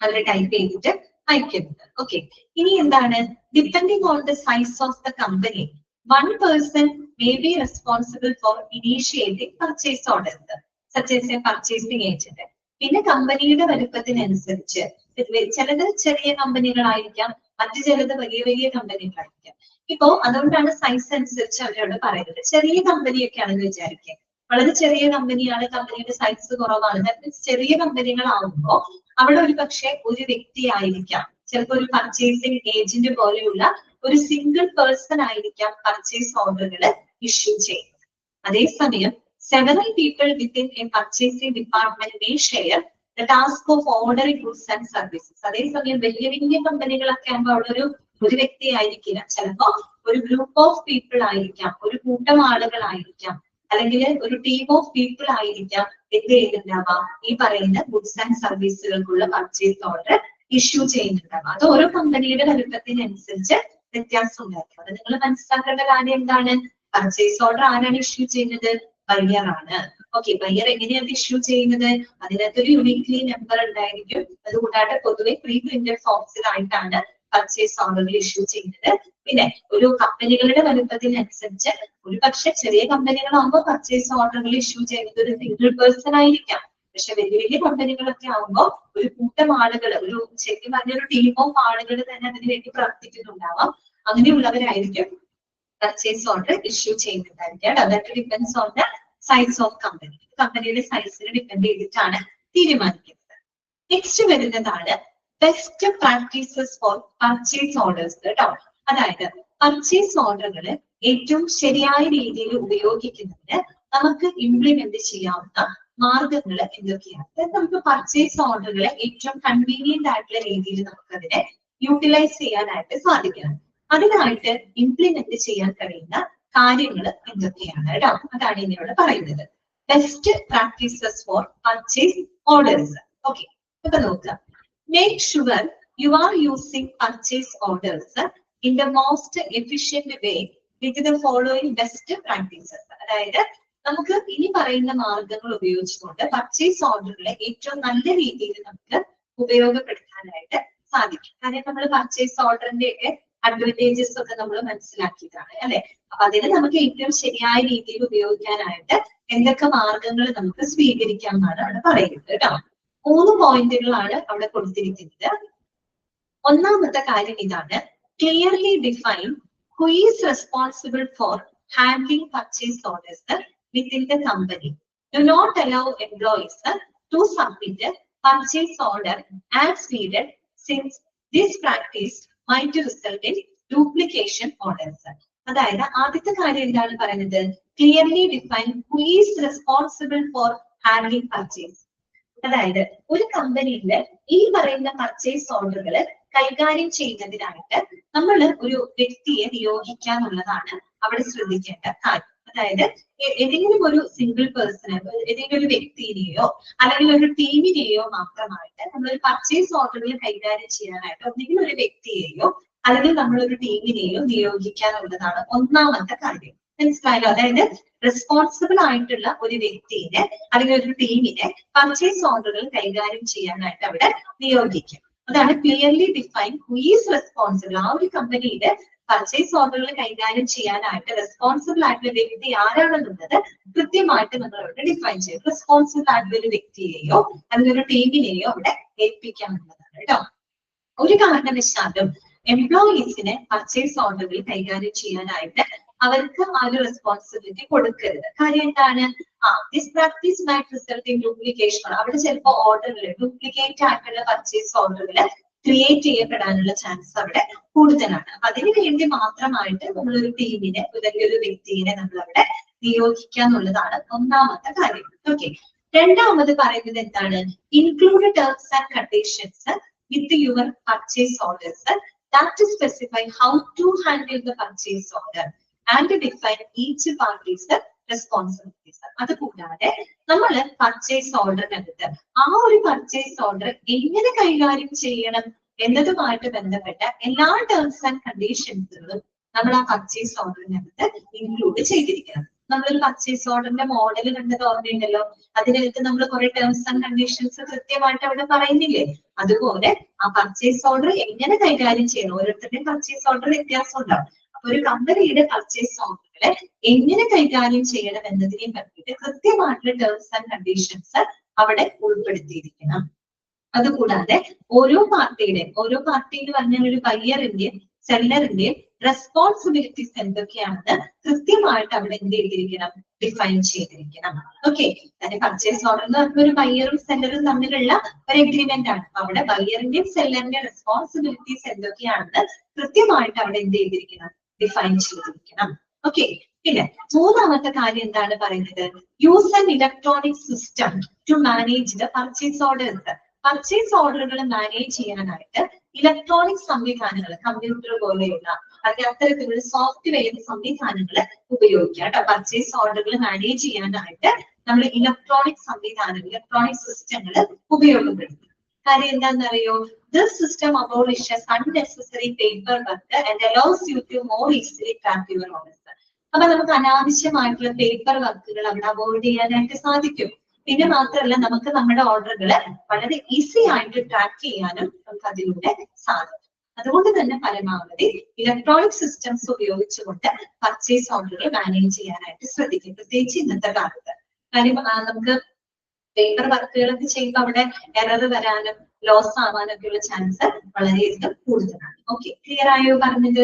അവർ ടൈപ്പ് ചെയ്തിട്ട് അയക്കുന്നത്. ഓക്കെ, ഇനി എന്താണ്? Depending on the size of the company, one person may be responsible for initiating purchase orders, such as a purchasing agent. പിന്നെ കമ്പനിയുടെ വലുപ്പത്തിനനുസരിച്ച് ചിലത് ചെറിയ കമ്പനികളായിരിക്കാം, മറ്റു ചിലത് വലിയ വലിയ കമ്പനികളായിരിക്കാം. ഇപ്പോ അതുകൊണ്ടാണ് സൈസ് അനുസരിച്ച് അവരോട് പറയുന്നത്. ചെറിയ കമ്പനിയൊക്കെ ആണെന്ന് വിചാരിക്കുക, വളരെ ചെറിയ കമ്പനിയാണ്, കമ്പനിയുടെ സൈസ് കുറവാണ്. ചെറിയ കമ്പനികളാവുമ്പോൾ അവിടെ ഒരു പക്ഷെ ഒരു വ്യക്തി ആയിരിക്കാം, ചിലപ്പോൾ ഒരു പർച്ചേസിംഗ് ഏജന്റ് പോലെയുള്ള ഒരു സിംഗിൾ പേഴ്സൺ ആയിരിക്കാം പർച്ചേസ് ഓർഡറുകൾ ഇഷ്യൂ ചെയ്യുന്നത്. അതേസമയം several people within a purchasing department may share the task of ordering goods and services. അതേസമയം വലിയ വലിയ കമ്പനികളൊക്കെ ആകുമ്പോൾ അവിടെ ഒരു ഒരു വ്യക്തി ആയിരിക്കില്ല, ചിലപ്പോ ഒരു ഗ്രൂപ്പ് ഓഫ് പീപ്പിൾ ആയിരിക്കാം, ഒരു കൂട്ടം ആളുകളായിരിക്കാം, അല്ലെങ്കിൽ ഒരു ടീം ഓഫ് പീപ്പിൾ ആയിരിക്കാം എന്ത് ചെയ്യുന്നുണ്ടാവാം, ഈ പറയുന്ന ഗുഡ്സ് ആൻഡ് സർവീസുകൾക്കുള്ള പർച്ചേസ് ഓർഡർ ഇഷ്യൂ ചെയ്യുന്നുണ്ടാവാം. അത് ഓരോ കമ്പനിയുടെ വലുപ്പത്തിനനുസരിച്ച് വ്യത്യാസം ഉണ്ടായിരിക്കും. അത് നിങ്ങൾ മനസ്സിലാക്കേണ്ട കാര്യം എന്താണ്, പർച്ചേസ് ഓർഡർ ആരാണ് ഇഷ്യൂ ചെയ്യുന്നത്, ബയ്യർ ആണ്. ഓക്കെ, ബയ്യർ എങ്ങനെയാണ് ഇഷ്യൂ ചെയ്യുന്നത്, അതിനകത്തൊരു യൂണിക്ലി നമ്പർ ഉണ്ടായിരിക്കും. അതുകൂടാതെ പൊതുവെ പ്രീ പ്രിന്റഡ് ഫോംസിലായിട്ടാണ് പർച്ചേസ് ഓർഡർ ഇഷ്യൂ ചെയ്യുന്നത്. പിന്നെ ഒരു കമ്പനികളുടെ വലുപ്പത്തിനനുസരിച്ച് ഒരു പക്ഷെ ചെറിയ കമ്പനികളാകുമ്പോൾ പർച്ചേസ് ഓർഡറുകൾ ഇഷ്യൂ ചെയ്യുന്നത് ഒരു സിംഗിൾ പേഴ്സൺ ആയിരിക്കാം. പക്ഷെ വലിയ വലിയ കമ്പനികളൊക്കെ ആകുമ്പോൾ ഒരു കൂട്ടം ആളുകൾ, ഒരു ശരിക്കും പറഞ്ഞൊരു ടീം ഓഫ് ആളുകൾ തന്നെ അതിന് വേണ്ടി പ്രവർത്തിക്കുന്നുണ്ടാവാം. അങ്ങനെയുള്ളവരായിരിക്കും പർച്ചേസ് ഓർഡർ ഇഷ്യൂ ചെയ്യുന്നുണ്ടായിരിക്കാം. അതൊക്കെ depends on the size of company. കമ്പനിയുടെ സൈസിനെ ഡിപ്പെൻഡ് ചെയ്തിട്ടാണ് തീരുമാനിക്കുന്നത്. നെക്സ്റ്റ് വരുന്നതാണ് best practices four purchase orders കേട്ടോ. അതായത് പർച്ചേസ് ഓർഡറുകൾ ഏറ്റവും ശരിയായ രീതിയിൽ ഉപയോഗിക്കുന്നതിന് നമുക്ക് ഇംപ്ലിമെന്റ് ചെയ്യാവുന്ന മാർഗങ്ങൾ എന്തൊക്കെയാണ്. നമുക്ക് പർച്ചേസ് ഓർഡറുകളെ ഏറ്റവും കൺവീനിയന്റ് ആയിട്ടുള്ള രീതിയിൽ നമുക്കതിനെ യൂട്ടിലൈസ് ചെയ്യാനായിട്ട് സാധിക്കണം. അതിനായിട്ട് ഇംപ്ലിമെന്റ് ചെയ്യാൻ കഴിയുന്ന കാര്യങ്ങൾ എന്തൊക്കെയാണ് കേട്ടോ, അതാണ് ഇനിയോട് പറയുന്നത്. Best practices four purchase orders. Okay, അപ്പൊ നോക്കാം. Make sure you are using purchase orders in the most efficient way with the following best practices. അതായത് നമുക്ക് ഇനി പറയുന്ന മാർഗങ്ങൾ ഉപയോഗിച്ചുകൊണ്ട് പർച്ചേസ് ഓർഡറുകളെ ഏറ്റവും നല്ല രീതിയിൽ നമുക്ക് ഉപയോഗപ്പെടുത്താനായിട്ട് സാധിക്കും. കാര്യം നമ്മൾ പർച്ചേസ് ഓർഡറിന്റെ ഒക്കെ അഡ്വാൻറ്റേജസ് ഒക്കെ നമ്മൾ മനസ്സിലാക്കിയതാണ് അല്ലെ. അപ്പൊ അതിന് നമുക്ക് ഏറ്റവും ശരിയായ രീതിയിൽ ഉപയോഗിക്കാനായിട്ട് എന്തൊക്കെ മാർഗങ്ങൾ നമുക്ക് സ്വീകരിക്കാം എന്നാണ് അവിടെ പറയുന്നത് കേട്ടോ. 3 പോയിന്റുകളാണ് അവിടെ കൊടുത്തിരിക്കുന്നത്. ഒന്നാമത്തെ കാര്യം ഇതാണ്, clearly define who is responsible for handling purchase orders within the company. Do not allow employees to submit purchase order as needed since this practice might result in duplication orders. അതായത് ആദ്യത്തെ കാര്യം എന്താണ് പറയുന്നത്, clearly define who is responsible for handling purchase. അതായത് ഒരു കമ്പനിയിൽ ഈ പറയുന്ന പർച്ചേസ് ഓർഡറുകൾ കൈകാര്യം ചെയ്യുന്നതിനായിട്ട് നമ്മൾ ഒരു വ്യക്തിയെ നിയോഗിക്കാന്നുള്ളതാണ് അവിടെ ശ്രദ്ധിക്കേണ്ട കാര്യം. അതായത് ഏതെങ്കിലും ഒരു സിംഗിൾ പേഴ്സണെ, ഏതെങ്കിലും ഒരു വ്യക്തിയെയോ അല്ലെങ്കിൽ ഒരു ടീമിനെയോ മാത്രമായിട്ട് നമ്മളൊരു പർച്ചേസ് ഓർഡറുകൾ കൈകാര്യം ചെയ്യാനായിട്ട് ഒന്നെങ്കിലും ഒരു വ്യക്തിയെയോ അല്ലെങ്കിൽ നമ്മളൊരു ടീമിനെയോ നിയോഗിക്കാനുള്ളതാണ് ഒന്നാമത്തെ കാര്യം. മനസ്സിലായല്ലോ? അതായത് റെസ്പോൺസിബിൾ ആയിട്ടുള്ള ഒരു വ്യക്തിയെ അല്ലെങ്കിൽ ഒരു ടീമിനെ പർച്ചേസ് ഓർഡറുകൾ കൈകാര്യം ചെയ്യാനായിട്ട് അവിടെ നിയോഗിക്കും. അതാണ് clearly define who is responsible. ആ ഒരു കമ്പനിയുടെ പർച്ചേസ് ഓർഡറുകൾ കൈകാര്യം ചെയ്യാനായിട്ട് റെസ്പോൺസിബിൾ ആയിട്ടുള്ള വ്യക്തി ആരാണെന്നുള്ളത് കൃത്യമായിട്ട് നമ്മൾ അവിടെ ഡിഫൈൻ ചെയ്യും. റെസ്പോൺസിബിൾ ആയിട്ടുള്ള ഒരു വ്യക്തിയെയോ അല്ലെങ്കിൽ ഒരു ടീമിനെയോ അവിടെ ഏൽപ്പിക്കാനുള്ളതാണ് കേട്ടോ. ഒരു കാരണവശാലും എംപ്ലോയീസിനെ പർച്ചേസ് ഓർഡറുകൾ കൈകാര്യം ചെയ്യാനായിട്ട് അവർക്ക് ആ ഒരു റെസ്പോൺസിബിലിറ്റി കൊടുക്കരുത്. കാര്യം എന്താണ്, this practice might result in duplication. അവിടെ ചിലപ്പോൾ ഓർഡറുകൾ ഡ്യൂപ്ലിക്കേറ്റ് ആയിട്ടുള്ള പർച്ചേസ് ഓർഡറുകൾ ക്രിയേറ്റ് ചെയ്യപ്പെടാനുള്ള ചാൻസ് അവിടെ കൂടുതലാണ്. അപ്പൊ അതിനു വേണ്ടി മാത്രമായിട്ട് നമ്മളൊരു ടീമിനെ അല്ലെങ്കിൽ ഒരു വ്യക്തിയെ നമ്മൾ അവിടെ നിയോഗിക്കാന്നുള്ളതാണ് ഒന്നാമത്തെ കാര്യം. ഓക്കെ, രണ്ടാമത് പറയുന്നത് എന്താണ്, include terms and conditions with your purchase orders that specify how to handle the purchase order and define each party's responsibilities. അതുകൂടാതെ നമ്മൾ പർച്ചേസ് ഓർഡറിനകത്ത് ആ ഒരു പർച്ചേസ് ഓർഡർ എങ്ങനെ കൈകാര്യം ചെയ്യണം എന്നതുമായിട്ട് ബന്ധപ്പെട്ട എല്ലാ ടേംസ് ആൻഡ് കണ്ടീഷൻസുകളും നമ്മൾ ആ പർച്ചേസ് ഓർഡറിനകത്ത് ഇൻക്ലൂഡ് ചെയ്തിരിക്കണം. നമ്മളൊരു പർച്ചേസ് ഓർഡറിന്റെ മോഡൽ കണ്ടത് ഓർമ്മയുണ്ടല്ലോ, അതിനകത്ത് നമ്മൾ കുറെ ടേംസ് ആൻഡ് കണ്ടീഷൻസ് കൃത്യമായിട്ട് അവിടെ പറയുന്നില്ലേ. അതുപോലെ ആ പർച്ചേസ് ഓർഡർ എങ്ങനെ കൈകാര്യം ചെയ്യണം, ഓരോരുത്തരുടെയും പർച്ചേസ് ഓർഡർ വ്യത്യാസം ഉണ്ടാവും. അപ്പൊ ഒരു കമ്പനിയുടെ പർച്ചേസ് ഓർഡറുകളെ എങ്ങനെ കൈകാര്യം ചെയ്യണം എന്നതിനെ പറ്റിയിട്ട് കൃത്യമായിട്ടുള്ള ടേംസ് ആൻഡ് കണ്ടീഷൻസ് അവിടെ ഉൾപ്പെടുത്തിയിരിക്കണം. അതുകൂടാതെ ഓരോ പാർട്ടിയിൽ പറഞ്ഞ ഒരു ബയ്യറിന്റെയും സെല്ലറിന്റെയും റെസ്പോൺസിബിലിറ്റീസ് എന്തൊക്കെയാണെന്ന് കൃത്യമായിട്ട് അവിടെ എന്ത് ചെയ്തിരിക്കണം, ഡിഫൈൻ ചെയ്തിരിക്കണം. ഓക്കെ, അതിന്റെ പർച്ചേസ് ഓർഡർ എന്ന് പറഞ്ഞ ഒരു ബയ്യറും സെല്ലറും തമ്മിലുള്ള ഒരു എഗ്രിമെന്റ് ആണ്. അവിടെ ബയ്യറിന്റെയും സെല്ലറിന്റെയും റെസ്പോൺസിബിലിറ്റീസ് എന്തൊക്കെയാണെന്ന് കൃത്യമായിട്ട് അവിടെ എന്ത് ചെയ്തിരിക്കണം, ഡിഫൈൻ ചെയ്തിരിക്കണം. ഓക്കെ, പിന്നെ മൂന്നാമത്തെ കാര്യം എന്താണ് പറയുന്നത്, use an electronic system to manage the purchase orders. Purchase ഓർഡറുകൾ മാനേജ് ചെയ്യാനായിട്ട് ഇലക്ട്രോണിക് സംവിധാനങ്ങൾ, കമ്പ്യൂട്ടർ പോലെയുള്ള അല്ലെങ്കിൽ അത്തരത്തിലുള്ള സോഫ്റ്റ്വെയർ സംവിധാനങ്ങൾ ഉപയോഗിക്കുക കേട്ടോ. പർച്ചേസ് ഓർഡറുകൾ മാനേജ് ചെയ്യാനായിട്ട് നമ്മൾ ഇലക്ട്രോണിക് സംവിധാനം, ഇലക്ട്രോണിക് സിസ്റ്റങ്ങൾ ഉപയോഗപ്പെടുത്തും. കാര്യം എന്താണെന്നറിയോ? This system abolishes unnecessary paperwork and allows you to more easily track your orders. അപ്പൊ നമുക്ക് അനാവശ്യമായിട്ടുള്ള പേപ്പർ വർക്കുകൾ അവിടെ അവോയ്ഡ് ചെയ്യാനായിട്ട് സാധിക്കും. പിന്നെ മാത്രമല്ല നമുക്ക് നമ്മുടെ ഓർഡറുകൾ വളരെ ഈസി ആയിട്ട് ട്രാക്ക് ചെയ്യാനും നമുക്ക് അതിലൂടെ സാധിക്കും. അതുകൊണ്ട് തന്നെ പരമാവധി ഇലക്ട്രോണിക് സിസ്റ്റംസ് ഉപയോഗിച്ചുകൊണ്ട് പർച്ചേസ് ഓർഡറുകൾ മാനേജ് ചെയ്യാനായിട്ട് ശ്രദ്ധിക്കും, പ്രത്യേകിച്ച് ഇന്നത്തെ കാലത്ത്. കാര്യം നമുക്ക് പേപ്പർ വർക്കുകളൊക്കെ ചെയ്യുമ്പോൾ അവിടെ എറർ വരാനും ലോസ് ആവാനൊക്കെയുള്ള ചാൻസ് വളരെയധികം കൂടുതലാണ്. ഓക്കെ, ക്ലിയർ ആയോ പറഞ്ഞത്?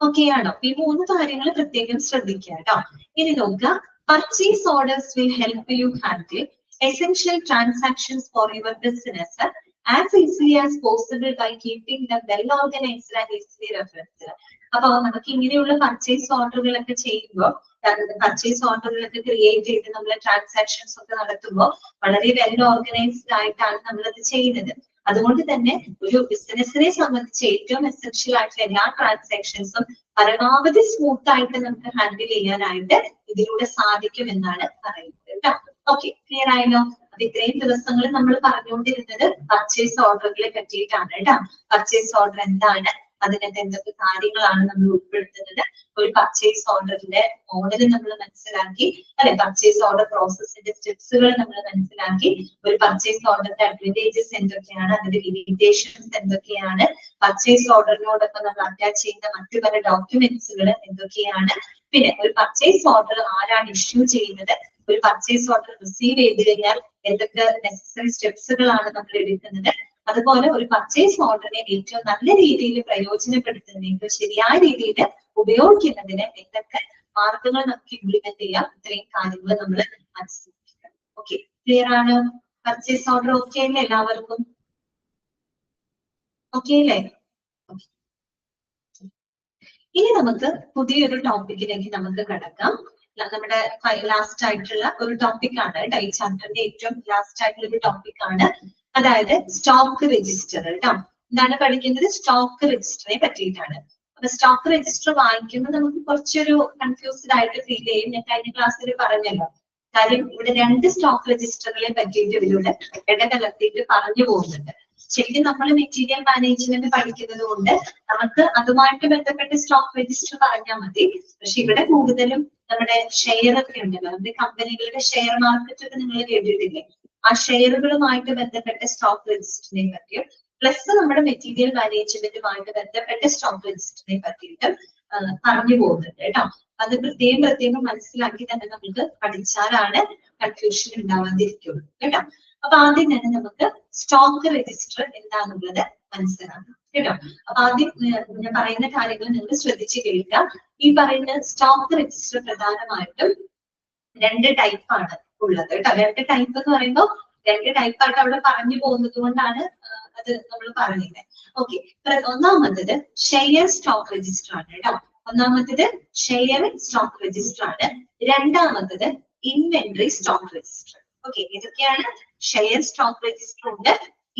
ഓക്കെ ആണോ? ഈ 3 കാര്യങ്ങൾ പ്രത്യേകം ശ്രദ്ധിക്കുക കേട്ടോ. ഇനി നോക്കുക, purchase orders will help you handle essential transactions for your business as easily as possible by keeping them well organized and easily referenced. അപ്പൊ നമുക്ക് ഇങ്ങനെയുള്ള പർച്ചേസ് ഓർഡറുകളൊക്കെ ചെയ്യുമ്പോൾ, പർച്ചേസ് ഓർഡറുകളൊക്കെ ക്രിയേറ്റ് ചെയ്ത് നമ്മൾ ട്രാൻസാക്ഷൻസ് ഒക്കെ നടത്തുമ്പോൾ വളരെ വെൽ ഓർഗനൈസ്ഡ് ആയിട്ടാണ് നമ്മളത് ചെയ്യുന്നത്. അതുകൊണ്ട് തന്നെ ഒരു ബിസിനസിനെ സംബന്ധിച്ച് ഏറ്റവും എസെൻഷ്യൽ ആയിട്ടുള്ള എല്ലാ ട്രാൻസാക്ഷൻസും പരമാവധി സ്മൂത്ത് ആയിട്ട് നമുക്ക് ഹാൻഡിൽ ചെയ്യാനായിട്ട് ഇതിലൂടെ സാധിക്കും എന്നാണ് പറയുന്നത് കേട്ടോ. ഓക്കെ, ക്ലിയർ ആയല്ലോ? അപ്പൊ ഇത്രയും ദിവസങ്ങൾ നമ്മൾ പറഞ്ഞുകൊണ്ടിരുന്നത് പർച്ചേസ് ഓർഡറുകളെ പറ്റിയിട്ടാണ് കേട്ടോ. പർച്ചേസ് ഓർഡർ എന്താണ്, അതിനകത്ത് എന്തൊക്കെ കാര്യങ്ങളാണ് നമ്മൾ ഉൾപ്പെടുത്തുന്നത്, ഒരു പർച്ചേസ് ഓർഡറിന്റെ മോഡൽ നമ്മൾ മനസ്സിലാക്കി അല്ലെ, പർച്ചേസ് ഓർഡർ പ്രോസസ്സിന്റെ സ്റ്റെപ്സുകൾ നമ്മൾ മനസ്സിലാക്കി, ഒരു പർച്ചേസ് ഓർഡറിന്റെ അഡ്വാൻറ്റേജസ് എന്തൊക്കെയാണ്, അതിന്റെ ലിമിറ്റേഷൻസ് എന്തൊക്കെയാണ്, പർച്ചേസ് ഓർഡറിനോടൊപ്പം നമ്മൾ അറ്റാച്ച് ചെയ്യുന്ന മറ്റു പല ഡോക്യുമെന്റ്സുകൾ എന്തൊക്കെയാണ്, പിന്നെ ഒരു പർച്ചേസ് ഓർഡർ ആരാണ് ഇഷ്യൂ ചെയ്യുന്നത്, ഒരു പർച്ചേസ് ഓർഡർ റിസീവ് ചെയ്ത് കഴിഞ്ഞാൽ എന്തൊക്കെ നെസസറി സ്റ്റെപ്സുകളാണ് നമ്മൾ എടുക്കുന്നത്, അതുപോലെ ഒരു പർച്ചേസ് ഓർഡറിനെ ഏറ്റവും നല്ല രീതിയിൽ പ്രയോജനപ്പെടുത്തുന്നതിന്, ഏറ്റവും ശരിയായ രീതിയിൽ ഉപയോഗിക്കുന്നതിന് എന്തൊക്കെ മാർഗങ്ങൾ നമുക്ക് ഇംപ്ലിമെന്റ് ചെയ്യാം, ഇത്രയും കാര്യങ്ങൾ നമ്മൾ മനസ്സിലാക്കണം. ഓക്കെ, ക്ലിയർ ആണ്? പർച്ചേസ് ഓർഡർ ഓക്കെ അല്ലേ എല്ലാവർക്കും? ഓക്കെ അല്ലേ? ഇനി നമുക്ക് പുതിയൊരു ടോപ്പിക്കിലേക്ക് നമുക്ക് കടക്കാം. നമ്മുടെ ലാസ്റ്റ് ആയിട്ടുള്ള ഒരു ടോപ്പിക്കാണ് കേട്ടോ, ഈ ചാപ്റ്ററിന്റെ ഏറ്റവും ലാസ്റ്റ് ആയിട്ടുള്ള ഒരു ടോപ്പിക്കാണ്. അതായത് സ്റ്റോക്ക് രജിസ്റ്റർ കേട്ടോ. എന്താണ് പഠിക്കുന്നത്? സ്റ്റോക്ക് രജിസ്റ്ററിനെ പറ്റിയിട്ടാണ്. അപ്പൊ സ്റ്റോക്ക് രജിസ്റ്റർ വായിക്കുമ്പോൾ നമുക്ക് കുറച്ചൊരു കൺഫ്യൂസ്ഡ് ആയിട്ട് ഫീൽ ചെയ്യും. ഞാൻ കഴിഞ്ഞ ക്ലാസ്സിൽ പറഞ്ഞല്ലോ. കാര്യം ഇവിടെ 2 സ്റ്റോക്ക് രജിസ്റ്ററുകളെ പറ്റിയിട്ട് ഇതിലൂടെ ഇടകലർത്തിയിട്ട് പറഞ്ഞു പോകുന്നുണ്ട്. ശരിക്കും നമ്മൾ മെറ്റീരിയൽ മാനേജ്മെന്റ് പഠിക്കുന്നത് കൊണ്ട് നമുക്ക് അതുമായിട്ട് ബന്ധപ്പെട്ട് സ്റ്റോക്ക് രജിസ്റ്റർ പറഞ്ഞാൽ മതി. പക്ഷെ ഇവിടെ കൂടുതലും നമ്മുടെ ഷെയർ ഒക്കെ ഉണ്ടല്ലോ, നമ്മുടെ കമ്പനികളുടെ ഷെയർ മാർക്കറ്റ് ഒക്കെ നിങ്ങൾ കേട്ടിട്ടില്ലേ? ആ ഷെയറുകളുമായിട്ട് ബന്ധപ്പെട്ട സ്റ്റോക്ക് രജിസ്റ്ററിനെ പറ്റിയും പ്ലസ് നമ്മുടെ മെറ്റീരിയൽ മാനേജ്മെന്റുമായിട്ട് ബന്ധപ്പെട്ട സ്റ്റോക്ക് രജിസ്റ്ററിനെ പറ്റിയിട്ടും പറഞ്ഞു പോകുന്നുണ്ട് കേട്ടോ. അത് പ്രത്യേകം മനസ്സിലാക്കി തന്നെ നമുക്ക് പഠിച്ചാലാണ് കൺഫ്യൂഷൻ ഉണ്ടാവാതിരിക്കുള്ളൂ കേട്ടോ. അപ്പൊ ആദ്യം തന്നെ നമുക്ക് സ്റ്റോക്ക് രജിസ്റ്റർ എന്താണെന്നുള്ളത് മനസ്സിലാക്കാം കേട്ടോ. അപ്പൊ ആദ്യം ഞാൻ പറയുന്ന കാര്യങ്ങൾ നിങ്ങൾ ശ്രദ്ധിച്ച് കേൾക്കാം. ഈ പറയുന്ന സ്റ്റോക്ക് രജിസ്റ്റർ പ്രധാനമായിട്ടും 2 ടൈപ്പാണ് ഉള്ളത് കേട്ടോ. 2 ടൈപ്പ് എന്ന് പറയുമ്പോൾ 2 ടൈപ്പായിട്ട് അവിടെ പറഞ്ഞു പോകുന്നത് കൊണ്ടാണ് അത് നമ്മൾ പറയുന്നത്. ഓക്കെ, ഒന്നാമത്തത് ഷെയർ സ്റ്റോക്ക് രജിസ്റ്റർ ആണ് കേട്ടോ. ഒന്നാമത്തത് ഷെയർ സ്റ്റോക്ക് രജിസ്റ്റർ ആണ്. രണ്ടാമത്തത് ഇൻവെന്ററി സ്റ്റോക്ക് രജിസ്റ്റർ. ഓക്കെ, ഇതൊക്കെയാണ് ഷെയർ സ്റ്റോക്ക് രജിസ്റ്റർ ഉണ്ട്,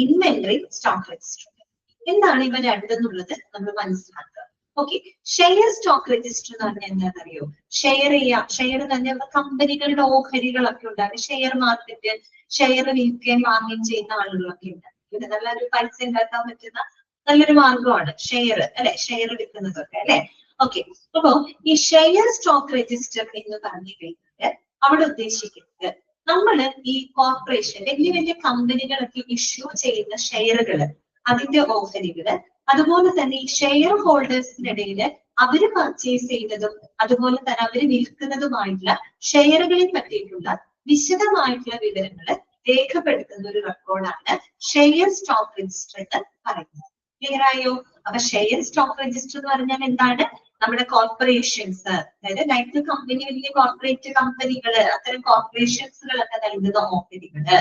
ഇൻവെന്ററി സ്റ്റോക്ക് രജിസ്റ്റർ ഉണ്ട്. എന്താണ് ഇവ രണ്ടെന്നുള്ളത് നമ്മൾ മനസ്സിലാക്കുക. ഓക്കെ, ഷെയർ സ്റ്റോക്ക് രജിസ്റ്റർ എന്ന് പറഞ്ഞാൽ എന്താണെന്നറിയോ? ഷെയർ ചെയ്യാം, ഷെയർ തന്നെ കമ്പനികളുടെ ഓഹരികളൊക്കെ ഉണ്ടാകും. ഷെയർ മാർക്കറ്റ്, ഷെയർ വിൽക്കുകയും വാങ്ങുകയും ചെയ്യുന്ന ആളുകളൊക്കെ ഉണ്ട്. ഇത് നല്ലൊരു പൈസ ഉണ്ടാക്കാൻ പറ്റുന്ന നല്ലൊരു മാർഗമാണ് ഷെയർ അല്ലെ, ഷെയർ എടുക്കുന്നതൊക്കെ അല്ലെ. ഓക്കെ, അപ്പോ ഈ ഷെയർ സ്റ്റോക്ക് രജിസ്റ്റർ എന്ന് പറഞ്ഞു കഴിഞ്ഞാൽ അവിടെ ഉദ്ദേശിക്കുന്നത് നമ്മള് ഈ കോർപ്പറേഷൻ വലിയ വലിയ കമ്പനികളൊക്കെ ഇഷ്യൂ ചെയ്യുന്ന ഷെയറുകള്, അതിന്റെ ഓഹരികള്, അതുപോലെ തന്നെ ഈ ഷെയർ ഹോൾഡേഴ്സിനിടയില് അവര് പർച്ചേസ് ചെയ്യുന്നതും അതുപോലെ തന്നെ അവര് വിൽക്കുന്നതുമായിട്ടുള്ള ഷെയറുകളെ പറ്റിയിട്ടുള്ള വിശദമായിട്ടുള്ള വിവരങ്ങള് രേഖപ്പെടുത്തുന്ന ഒരു റെക്കോർഡാണ് ഷെയർ സ്റ്റോക്ക് രജിസ്റ്റർ എന്ന് പറയുന്നത്. ക്ലിയർ ആയോ? അപ്പൊ ഷെയർ സ്റ്റോക്ക് രജിസ്റ്റർ എന്ന് പറഞ്ഞാൽ എന്താണ്? നമ്മുടെ കോർപ്പറേഷൻസ്, അതായത് ലൈക്ക് കമ്പനി, വലിയ കോർപ്പറേറ്റ് കമ്പനികള്, അത്തരം കോർപ്പറേഷൻസുകളൊക്കെ നൽകുന്ന ഓഹരികള്,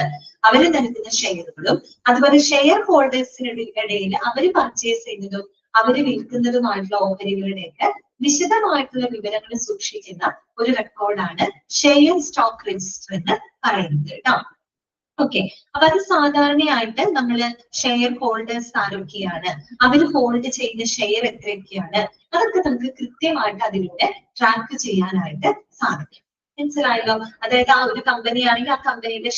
അവര് നൽകുന്ന ഷെയറുകളും, അതുപോലെ ഷെയർ ഹോൾഡേഴ്സിനിടയിൽ അവര് പർച്ചേസ് ചെയ്യുന്നതും അവര് വിൽക്കുന്നതുമായിട്ടുള്ള ഓഹരികളുടെയൊക്കെ വിശദമായിട്ടുള്ള വിവരങ്ങൾ സൂക്ഷിക്കുന്ന ഒരു റെക്കോർഡാണ് ഷെയർ സ്റ്റോക്ക് രജിസ്റ്റർ എന്ന് പറയുന്നത് കേട്ടോ. ഓക്കെ, അപ്പൊ അത് സാധാരണയായിട്ട് നമ്മള് ഷെയർ ഹോൾഡേഴ്സ് ആരൊക്കെയാണ്, അവർ ഹോൾഡ് ചെയ്യുന്ന ഷെയർ എത്രയൊക്കെയാണ്, അതൊക്കെ നമുക്ക് കൃത്യമായിട്ട് അതിലൂടെ ട്രാക്ക് ചെയ്യാനായിട്ട് സാധിക്കും. മനസ്സിലായല്ലോ? അതായത് ആ ഒരു കമ്പനി ആണെങ്കിൽ ആ കമ്പനിയുടെ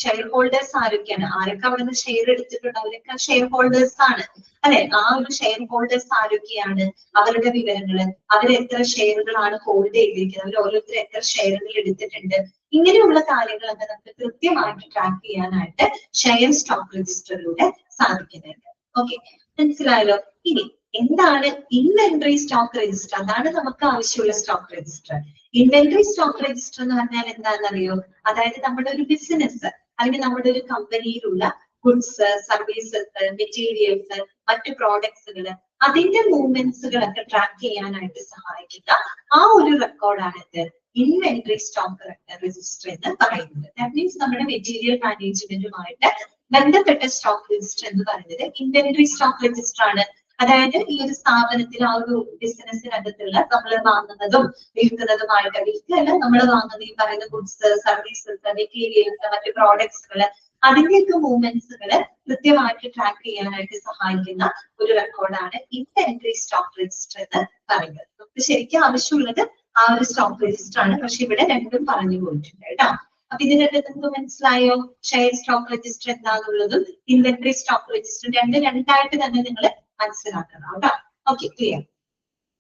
ഷെയർ ഹോൾഡേഴ്സ് ആരൊക്കെയാണ്, ആരൊക്കെ അവിടെ നിന്ന് ഷെയർ എടുത്തിട്ടുണ്ട്, അവരൊക്കെ ഷെയർ ഹോൾഡേഴ്സ് ആണ് അല്ലെ. ആ ഒരു ഷെയർ ഹോൾഡേഴ്സ് ആരൊക്കെയാണ്, അവരുടെ വിവരങ്ങള്, അവർ എത്ര ഷെയറുകളാണ് ഹോൾഡ് ചെയ്തിരിക്കുന്നത്, അവർ ഓരോരുത്തർ എത്ര ഷെയറുകൾ എടുത്തിട്ടുണ്ട്, ഇങ്ങനെയുള്ള കാര്യങ്ങളൊക്കെ നമുക്ക് കൃത്യമായിട്ട് ട്രാക്ക് ചെയ്യാനായിട്ട് ഷെയർ സ്റ്റോക്ക് രജിസ്റ്ററിലൂടെ സാധിക്കുന്നുണ്ട്. ഓക്കെ, മനസ്സിലായല്ലോ? ഇനി എന്താണ് ഇൻവെന്ററി സ്റ്റോക്ക് രജിസ്റ്റർ? അതാണ് നമുക്ക് ആവശ്യമുള്ള stock register. Inventory stock register എന്ന് പറഞ്ഞാൽ എന്താണെന്നറിയോ? അതായത് നമ്മുടെ ഒരു ബിസിനസ് അല്ലെങ്കിൽ നമ്മുടെ ഒരു കമ്പനിയിലുള്ള ഗുഡ്സ്, സർവീസസ്, മെറ്റീരിയൽസ്, മറ്റു പ്രോഡക്ട്സുകൾ, അതിന്റെ മൂവ്മെന്റ്സുകളൊക്കെ ട്രാക്ക് ചെയ്യാനായിട്ട് സഹായിക്കുന്ന ആ ഒരു റെക്കോർഡാണ് ഇത് ഇൻവെന്ററി സ്റ്റോക്ക് രജിസ്റ്റർ എന്ന് പറയുന്നത്. ദാറ്റ് മീൻസ് നമ്മുടെ മെറ്റീരിയൽ മാനേജ്മെന്റുമായിട്ട് ബന്ധപ്പെട്ട സ്റ്റോക്ക് രജിസ്റ്റർ എന്ന് പറയുന്നത് ഇൻവെന്ററി സ്റ്റോക്ക് രജിസ്റ്റർ ആണ്. അതായത് ഈ ഒരു സ്ഥാപനത്തിൽ ആ ഒരു ബിസിനസ്സിനകത്തുള്ള നമ്മൾ വാങ്ങുന്നതും വിൽക്കുന്നതുമായിട്ട്, വിൽക്കല്ല നമ്മൾ വാങ്ങുന്ന ഈ പറയുന്ന ഗുഡ്സ്, സർവീസസ്, മെറ്റീരിയൽസ്, മറ്റു പ്രോഡക്ട്സുകള്, അതിന്റെയൊക്കെ മൂവ്മെന്റ്സുകള് കൃത്യമായിട്ട് ട്രാക്ക് ചെയ്യാനായിട്ട് സഹായിക്കുന്ന ഒരു റെക്കോർഡാണ് ഇൻവെന്ററി സ്റ്റോക്ക് രജിസ്റ്റർ എന്ന് പറയുന്നത്. നമുക്ക് ശരിക്കും ആവശ്യമുള്ളത് ആ ഒരു സ്റ്റോക്ക് രജിസ്റ്റർ ആണ്. പക്ഷെ ഇവിടെ രണ്ടും പറഞ്ഞു പോയിട്ടുണ്ട് കേട്ടോ. അപ്പൊ ഇതിന്റെ നിങ്ങൾക്ക് മനസ്സിലായോ? ഷെയർ സ്റ്റോക്ക് രജിസ്റ്റർ എന്താണെന്നുള്ളതും ഇൻവെന്ററി സ്റ്റോക്ക് രജിസ്റ്റർ രണ്ടായിട്ട് തന്നെ നിങ്ങൾ മനസ്സിലാക്കണം കേട്ടോ. Okay, clear?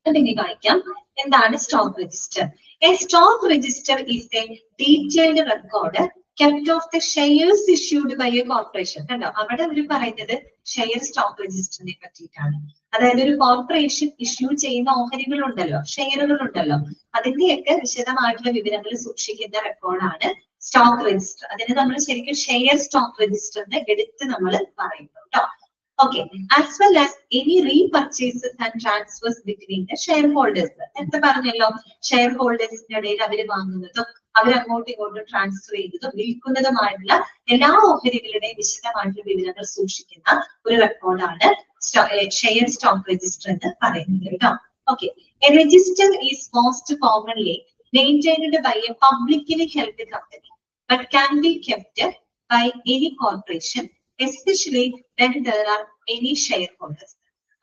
ഇനി കാണിക്കാം എന്താണ് stock register. A stock register is a detailed record kept of the shares issued by a corporation. കണ്ടോ, അവിടെ അവർ പറയുന്നത് ഷെയർ സ്റ്റോക്ക് രജിസ്റ്ററിനെ പറ്റിയിട്ടാണ്. അതായത് ഒരു കോർപ്പറേഷൻ ഇഷ്യൂ ചെയ്യുന്ന ഓഹരികളുണ്ടല്ലോ, ഷെയറുകളുണ്ടല്ലോ, അതിന്റെയൊക്കെ വിശദമായിട്ടുള്ള വിവരങ്ങൾ സൂക്ഷിക്കുന്ന റെക്കോർഡാണ് സ്റ്റോക്ക് രജിസ്റ്റർ. അതിന് നമ്മൾ ശരിക്കും ഷെയർ സ്റ്റോക്ക് രജിസ്റ്റർ എന്ന് എടുത്ത് നമ്മൾ പറയുന്നു കേട്ടോ. Okay, as well as any repurchases and transfers between the shareholders. എന്താ പറഞ്ഞല്ലോ, ഷെയർ ഹോൾഡേഴ്സിന്റെ ഇടയിൽ അവർ വാങ്ങുന്നതും അവരങ്ങോട്ടും ഇങ്ങോട്ടും ട്രാൻസ്ഫർ ചെയ്തതും വിൽക്കുന്നതുമായിട്ടുള്ള എല്ലാ ഓഹരികളുടെയും വിശദമായിട്ടുള്ള വിവരങ്ങൾ സൂക്ഷിക്കുന്ന ഒരു റെക്കോർഡാണ് ഷെയർ സ്റ്റോക്ക് രജിസ്റ്റർ എന്ന് പറയുന്നത് കേട്ടോ. Okay, a register is most commonly maintained by a publicly held company but can be kept by any corporation especially when there are many shareholders.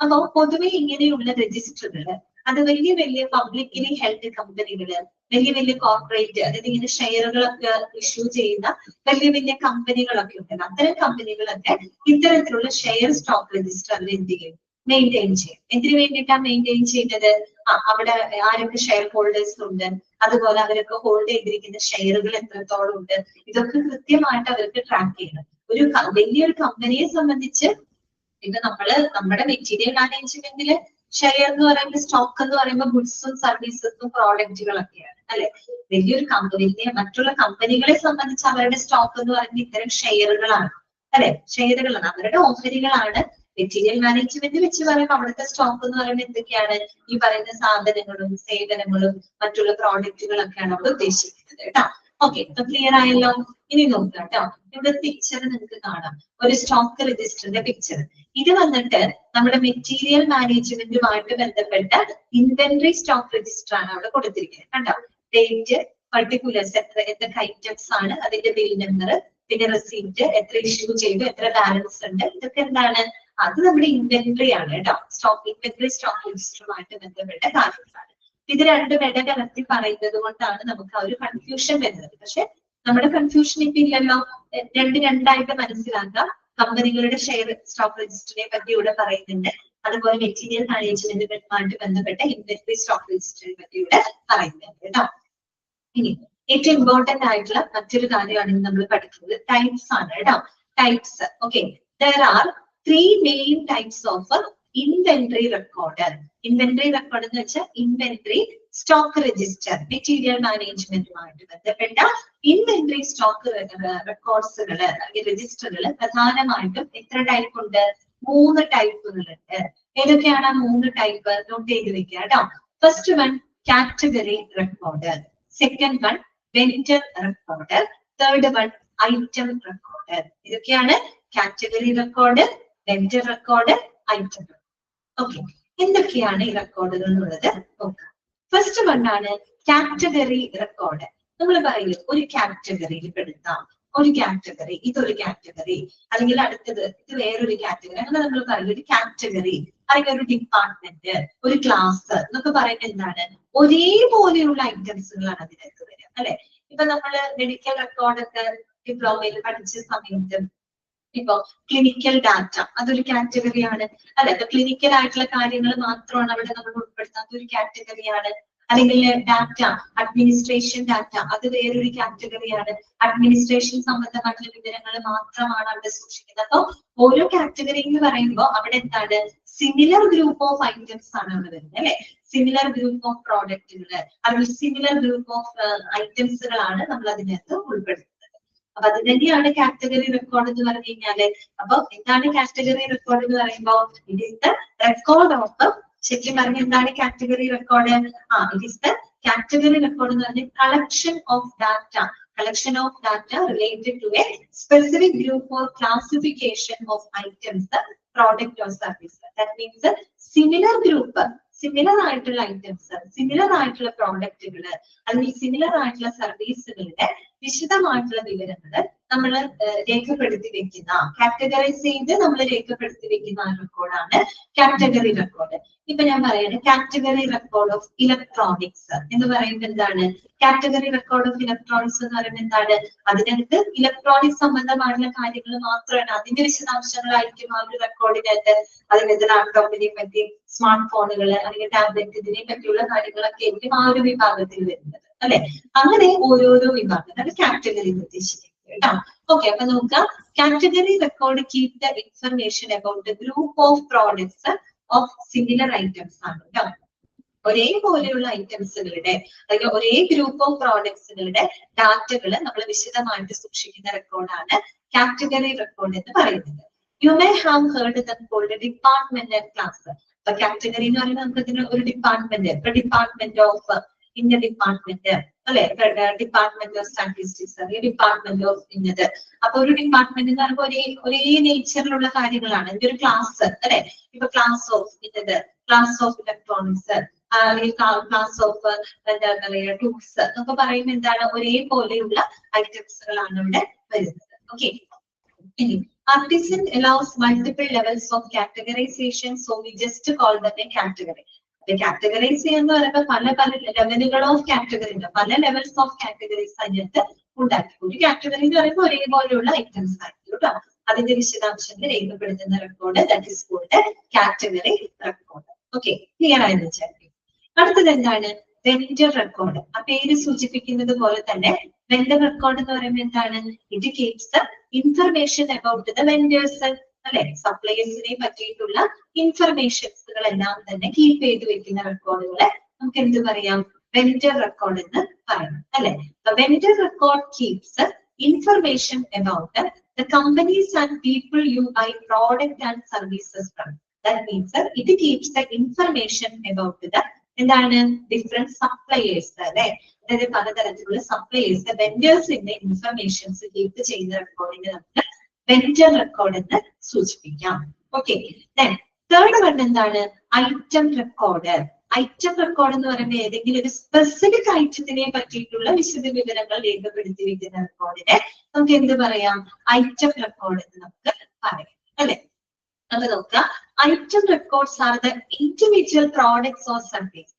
അപ്പോ പൊതുവെ ഇങ്ങനെയുള്ള രജിസ്റ്ററുകള് അത് വലിയ വലിയ പബ്ലിക്കലി ഹെൽഡ് കമ്പനികള്, വലിയ വലിയ കോർപ്പറേറ്റ്, അതായത് ഇങ്ങനെ ഷെയറുകളൊക്കെ ഇഷ്യൂ ചെയ്യുന്ന വലിയ വലിയ കമ്പനികളൊക്കെ ഉണ്ടല്ലോ, അത്തരം കമ്പനികളൊക്കെ ഇത്തരത്തിലുള്ള ഷെയർ സ്റ്റോക്ക് രജിസ്റ്റർ അവർ എന്ത് ചെയ്യും, മെയിൻറ്റെയിൻ ചെയ്യും. എന്തിനു വേണ്ടിയിട്ടാണ് മെയിൻറ്റെയിൻ ചെയ്യുന്നത്? അവിടെ ആരൊക്കെ ഷെയർ ഹോൾഡേഴ്സ് ഉണ്ട്, അതുപോലെ അവരൊക്കെ ഹോൾഡ് ചെയ്തിരിക്കുന്ന ഷെയറുകൾ എത്രത്തോളം ഉണ്ട്, ഇതൊക്കെ കൃത്യമായിട്ട് അവർക്ക് ട്രാക്ക് ചെയ്യണം. ഒരു വലിയൊരു കമ്പനിയെ സംബന്ധിച്ച് ഇത് നമ്മുടെ മെറ്റീരിയൽ മാനേജ്മെന്റില് ഷെയർ എന്ന് പറയുമ്പോൾ സ്റ്റോക്ക് എന്ന് പറയുമ്പോൾ ഗുഡ്സും സർവീസസും പ്രോഡക്റ്റുകളൊക്കെയാണ് അല്ലെ. വലിയൊരു കമ്പനിയെ മറ്റുള്ള കമ്പനികളെ സംബന്ധിച്ച് അവരുടെ സ്റ്റോക്ക് എന്ന് പറയുന്നത് ഇത്തരം ഷെയറുകളാണ് അല്ലെ, ഷെയറുകളാണ്, അവരുടെ ഓഹരികളാണ്. മെറ്റീരിയൽ മാനേജ്മെന്റ് വെച്ച് പറയുമ്പോൾ അവിടുത്തെ സ്റ്റോക്ക് എന്ന് പറയുമ്പോൾ എന്തൊക്കെയാണ്, ഈ പറയുന്ന സാധനങ്ങളും സേവനങ്ങളും മറ്റുള്ള പ്രോഡക്റ്റുകളൊക്കെയാണ് അവിടെ ഉദ്ദേശിക്കുന്നത് കേട്ടോ. ഓക്കെ, ഇപ്പൊ ക്ലിയർ ആയല്ലോ? ഇനി നോക്കാം കേട്ടോ. ഇവിടെ പിക്ചർ നിങ്ങൾക്ക് കാണാം, ഒരു സ്റ്റോക്ക് രജിസ്റ്ററിന്റെ പിക്ചർ. ഇത് വന്നിട്ട് നമ്മുടെ മെറ്റീരിയൽ മാനേജ്മെന്റുമായിട്ട് ബന്ധപ്പെട്ട ഇൻവെന്ററി സ്റ്റോക്ക് രജിസ്റ്റർ ആണ് അവിടെ കൊടുത്തിരിക്കുന്നത്. കണ്ടോ, ഡേറ്റ്, പർട്ടിക്കുലേഴ്സ്, എന്തൊക്കെ ഐറ്റംസ് ആണ്, അതിന്റെ ബിൽ നമ്പർ, പിന്നെ റെസീപ്റ്റ്, എത്ര ഇഷ്യൂ ചെയ്തു, എത്ര ബാലൻസ് ഉണ്ട്, ഇതൊക്കെ എന്താണ്, അത് നമ്മുടെ ഇൻവെന്ററി ആണ് കേട്ടോ. ഇൻവെന്ററി സ്റ്റോക്ക് രജിസ്റ്ററുമായിട്ട് ബന്ധപ്പെട്ട കാര്യങ്ങളാണ്. ഇത് രണ്ടും ഇടകലർത്തി പറയുന്നത് കൊണ്ടാണ് നമുക്ക് ആ ഒരു കൺഫ്യൂഷൻ വരുന്നത്. പക്ഷെ നമ്മുടെ കൺഫ്യൂഷൻ ഇപ്പൊ ഇല്ലല്ലോ, രണ്ടായിട്ട് മനസ്സിലാക്കാം. കമ്പനികളുടെ ഷെയർ സ്റ്റോക്ക് രജിസ്റ്ററിനെ പറ്റി ഇവിടെ പറയുന്നുണ്ട്, അതുപോലെ മെറ്റീരിയൽ മാനേജ്മെന്റുമായിട്ട് ബന്ധപ്പെട്ട ഇൻവെന്ററി സ്റ്റോക്ക് രജിസ്റ്ററിനെ പറ്റി ഇവിടെ പറയുന്നുണ്ട് കേട്ടോ. ഇനി ഏറ്റവും ഇമ്പോർട്ടന്റ് ആയിട്ടുള്ള മറ്റൊരു കാര്യമാണ് നമ്മൾ പഠിക്കുന്നത് ടൈപ്സ് ആണ് കേട്ടോ. Types. Okay, there are 3 main types of inventory record. Inventory record എന്ന് വെച്ചാൽ ഇൻവെന്ററി സ്റ്റോക്ക് രജിസ്റ്റർ, മെറ്റീരിയൽ മാനേജ്മെന്റുമായിട്ട് ബന്ധപ്പെട്ട ഇൻവെന്ററി സ്റ്റോക്ക് റെക്കോർഡ്സുകള് അല്ലെങ്കിൽ രജിസ്റ്ററുകള് പ്രധാനമായിട്ടും എത്ര ടൈപ്പ് ഉണ്ട്? 3 ടൈപ്പുകളുണ്ട്. ഏതൊക്കെയാണ് ആ 3 ടൈപ്പ്? നോട്ട് ചെയ്ത് വെക്കുക കേട്ടോ. First one category record, second one vendor record, third one item record. ഇതൊക്കെയാണ് category record, vendor record, item. Okay, എന്തൊക്കെയാണ് ഈ റെക്കോർഡുകൾ എന്നുള്ളത് നോക്കാം. ഫസ്റ്റ് വൺ ആണ് കാറ്റഗറി റെക്കോർഡ്. നമ്മൾ പറയും ഒരു കാറ്റഗറിയിൽ പെടുത്താം, ഒരു കാറ്റഗറി, ഇതൊരു കാറ്റഗറി, അല്ലെങ്കിൽ അടുത്തത് ഇത് വേറൊരു കാറ്റഗറി, അങ്ങനെ നമ്മൾ പറയും ഒരു കാറ്റഗറി അല്ലെങ്കിൽ ഒരു ഡിപ്പാർട്ട്മെന്റ്, ഒരു ക്ലാസ് എന്നൊക്കെ പറയുന്നത് എന്താണ്? ഒരേപോലെയുള്ള ഐറ്റംസുകളാണ് അതിനകത്ത് വരിക അല്ലെ. ഇപ്പൊ നമ്മള് മെഡിക്കൽ റെക്കോർഡൊക്കെ ഡിപ്ലോമയിൽ പഠിച്ച സമയത്ത് ഇപ്പൊ ക്ലിനിക്കൽ ഡാറ്റ അതൊരു കാറ്റഗറിയാണ് അല്ലെ. ഇപ്പൊ ക്ലിനിക്കൽ ആയിട്ടുള്ള കാര്യങ്ങൾ മാത്രമാണ് അവിടെ നമ്മൾ ഉൾപ്പെടുത്താത്ത ഒരു കാറ്റഗറിയാണ്. അല്ലെങ്കിൽ ഡാറ്റ അഡ്മിനിസ്ട്രേഷൻ ഡാറ്റ അത് വേറൊരു കാറ്റഗറിയാണ്. അഡ്മിനിസ്ട്രേഷൻ സംബന്ധമായിട്ടുള്ള വിവരങ്ങൾ മാത്രമാണ് അവിടെ സൂക്ഷിക്കുന്നത്. അപ്പൊ ഓരോ കാറ്റഗറി എന്ന് പറയുമ്പോൾ അവിടെ എന്താണ്? സിമിലർ ഗ്രൂപ്പ് ഓഫ് ഐറ്റംസ് ആണ് അവിടെ വരുന്നത് അല്ലെ. സിമിലർ ഗ്രൂപ്പ് ഓഫ് പ്രോഡക്റ്റുകൾ അല്ലെങ്കിൽ സിമിലർ ഗ്രൂപ്പ് ഓഫ് ഐറ്റംസുകളാണ് നമ്മൾ അതിനകത്ത് ഉൾപ്പെടുത്തുന്നത്. അപ്പൊ അത് തന്നെയാണ് കാറ്റഗറി റെക്കോർഡ് എന്ന് പറഞ്ഞു കഴിഞ്ഞാല്. അപ്പൊ എന്താണ് കാറ്റഗറി റെക്കോർഡ് എന്ന് പറയുമ്പോൾ it is the record of, ശരിക്കും പറഞ്ഞ എന്താണ് category record? It is the category record എന്ന് പറഞ്ഞാൽ collection of data, collection of data related to a specific group or classification of items, product or service. That means similar group, similar ആയിട്ടുള്ള items, similar ആയിട്ടുള്ള പ്രോഡക്റ്റുകൾ അല്ലെങ്കിൽ similar ആയിട്ടുള്ള സർവീസുകളുടെ വിശദമായിട്ടുള്ള വിവരങ്ങൾ നമ്മൾ രേഖപ്പെടുത്തി വെക്കുന്ന, കാറ്റഗറൈസ് ചെയ്ത് നമ്മൾ രേഖപ്പെടുത്തി വെക്കുന്ന റെക്കോർഡാണ് കാറ്റഗറി റെക്കോർഡ്. ഇപ്പൊ ഞാൻ പറയാണ് കാറ്റഗറി റെക്കോർഡ് ഓഫ് ഇലക്ട്രോണിക്സ് എന്ന് പറയുന്നത് എന്താണ്? കാറ്റഗറി റെക്കോർഡ് ഓഫ് ഇലക്ട്രോണിക്സ് എന്ന് പറയുന്നത് എന്താണ്? അതിനകത്ത് ഇലക്ട്രോണിക്സ് സംബന്ധമായിട്ടുള്ള കാര്യങ്ങൾ മാത്രമാണ്, അതിന്റെ വിശദാംശങ്ങളായിരിക്കും ആ ഒരു റെക്കോർഡിനകത്ത്. അതിനകത്ത് ലാപ്ടോപ്പിനെ പറ്റി, സ്മാർട്ട് ഫോണുകൾ അല്ലെങ്കിൽ ടാബ്ലറ്റ് ഇതിനെ പറ്റിയുള്ള കാര്യങ്ങളൊക്കെ ആയിരിക്കും ആ ഒരു വിഭാഗത്തിൽ വരുന്നത് അല്ലെ. അങ്ങനെ ഓരോരോ വിഭാഗം കാറ്റഗറി ഉദ്ദേശിക്കുന്നത് കേട്ടോ. ഓക്കെ, അപ്പൊ നോക്കാം. Category record keep the information about the group of products of similar items ആണ് കേട്ടോ. ഒരേപോലെയുള്ള ഐറ്റംസുകളുടെ അല്ലെങ്കിൽ ഒരേ ഗ്രൂപ്പ് ഓഫ് പ്രോഡക്ട്സുകളുടെ ഡാറ്റകൾ നമ്മൾ വിശദമായിട്ട് സൂക്ഷിക്കുന്ന റെക്കോർഡാണ് കാറ്റഗറി റെക്കോർഡ് എന്ന് പറയുന്നത്. You may have heard them called departmental class. അപ്പൊ കാറ്റഗറി എന്ന് പറയുന്നത് നമുക്ക് ഇതിന് ഒരു ഡിപ്പാർട്ട്മെന്റ്, ഇപ്പൊ ഡിപ്പാർട്ട്മെന്റ് ഓഫ് ഇന്ന ഡിപ്പാർട്ട്മെന്റ് അല്ലെ, ഡിപ്പാർട്ട്മെന്റ് ഓഫ് സ്റ്റാറ്റിസ്റ്റിക്സ് അല്ലെങ്കിൽ ഡിപ്പാർട്ട്മെന്റ് ഓഫ് ഇന്നത്. അപ്പൊ ഒരു ഡിപ്പാർട്ട്മെന്റ് എന്ന് പറയുമ്പോൾ ഒരേ നേച്ചറിലുള്ള കാര്യങ്ങളാണ്. ഇതിന്റെ ഒരു ക്ലാസ് അല്ലെ. ഇപ്പൊ ക്ലാസ് ഓഫ് ഇന്നത്, ക്ലാസ് ഓഫ് ഇലക്ട്രോണിക്സ് അല്ലെങ്കിൽ ക്ലാസ് ഓഫ് എന്താ പറയുക ടൂൾസ് എന്നൊക്കെ പറയുമ്പോൾ എന്താണ്? ഒരേപോലെയുള്ള ഐറ്റംസുകളാണ് ഇവിടെ വരുന്നത്. ഓക്കെ, ഇനി artisan allows multiple levels of categorization, so we just call them a category. The categorize എന്ന് പറയുമ്പോൾ പല ലെവലുകൾ ഓഫ് കാറ്റഗറി ഉണ്ട്, പല ലെവൽസ് ഓഫ് കാറ്റഗറീസ് അതിനകത്ത് ഉണ്ടാക്കി. ഒരു കാറ്റഗറി എന്ന് പറയുമ്പോൾ ഒരേപോലെയുള്ള ഐറ്റംസ് ആയിരിക്കും കേട്ടോ. അതിന്റെ വിശദാംശങ്ങൾ രേഖപ്പെടുത്തുന്ന record that is called category record. Okay, clear ആയെന്ന് വിചാരിക്കും. അടുത്തത് എന്താണ്? Vendor record. ആ പേര് സൂചിപ്പിക്കുന്നത് പോലെ തന്നെ വെൻഡർ റെക്കോർഡ് എന്ന് പറയുമ്പോൾ എന്താണ്? It keeps the information about the vendors അല്ലെ. സപ്ലയേഴ്സിനെ പറ്റിയിട്ടുള്ള ഇൻഫർമേഷൻസുകളെല്ലാം തന്നെ കീപ്പ് ചെയ്ത് വെക്കുന്ന റെക്കോർഡുകളെ നമുക്ക് എന്ത് പറയാം? വെൻഡർ റെക്കോർഡ് എന്ന് പറയണം അല്ലെ. Vendor record keeps information about the companies and people you buy product and services from. That means it keeps the information about the എന്താണ്? ഡിഫറെന്റ് സപ്ലയേഴ്സ് അല്ലെ. അതായത് പലതരത്തിലുള്ള സപ്ലയേഴ്സ്, വെൻഡേഴ്സിന്റെ ഇൻഫർമേഷൻസ് കീപ്പ് ചെയ്യുന്ന റെക്കോർഡിന് നമുക്ക് വെൻഡർ റെക്കോർഡ് എന്ന് സൂചിപ്പിക്കാം. ഓക്കെ, തേർഡ് വൺ എന്താണ്? Item record. Item record എന്ന് പറയുമ്പോൾ ഏതെങ്കിലും ഒരു സ്പെസിഫിക് ഐറ്റത്തിനെ പറ്റിയിട്ടുള്ള വിശദ വിവരങ്ങൾ രേഖപ്പെടുത്തി വെക്കുന്ന റെക്കോർഡിനെ നമുക്ക് എന്ത് പറയാം? ഐറ്റം റെക്കോർഡ് എന്ന് നമുക്ക് പറയാം അല്ലെ. അപ്പൊ നോക്കാം, item records are the individual products or service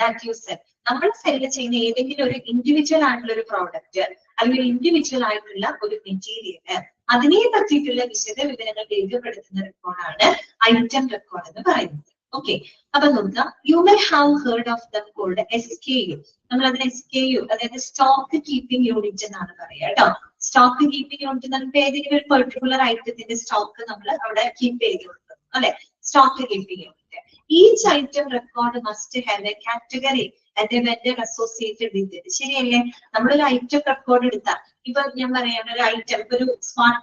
that you cell. നമ്മൾ സെല് ചെയ്യുന്ന ഏതെങ്കിലും ഒരു ഇൻഡിവിജ്വൽ ആയിട്ടുള്ള ഒരു പ്രോഡക്റ്റ് അല്ലെങ്കിൽ ഇൻഡിവിജ്വൽ ആയിട്ടുള്ള ഒരു മെറ്റീരിയൽ, അതിനെ പറ്റിയിട്ടുള്ള വിശദ വിവരങ്ങൾ രേഖപ്പെടുത്തുന്ന റെക്കോർഡാണ് ഐറ്റം റെക്കോർഡ് എന്ന് പറയുന്നത്. ഓക്കെ, അപ്പൊ നോക്കാം. You may have heard of them called SKU. നമ്മൾ അതിന് SKU അതായത് സ്റ്റോക്ക് കീപ്പിംഗ് യൂണിറ്റ് എന്നാണ് പറയുക കേട്ടോ. സ്റ്റോക്ക് കീപ്പിംഗ് യൂണിറ്റ് എന്ന് പറയുമ്പോൾ ഏതെങ്കിലും ഒരു പെർട്ടിക്കുലർ ഐറ്റത്തിന്റെ സ്റ്റോക്ക് നമ്മൾ അവിടെ കീപ്പ് ചെയ്ത് കൊടുക്കും അല്ലെ. Stock keeping unit. Each item record must have A category and A vendor associated with it. ശരിയല്ലേ? നമ്മളൊരു ഐറ്റം റെക്കോർഡ് എടുത്താൽ, ഇപ്പൊ ഞാൻ പറയാണ് ഒരു ഐറ്റം, ഇപ്പൊ ഒരു സ്മാർട്ട്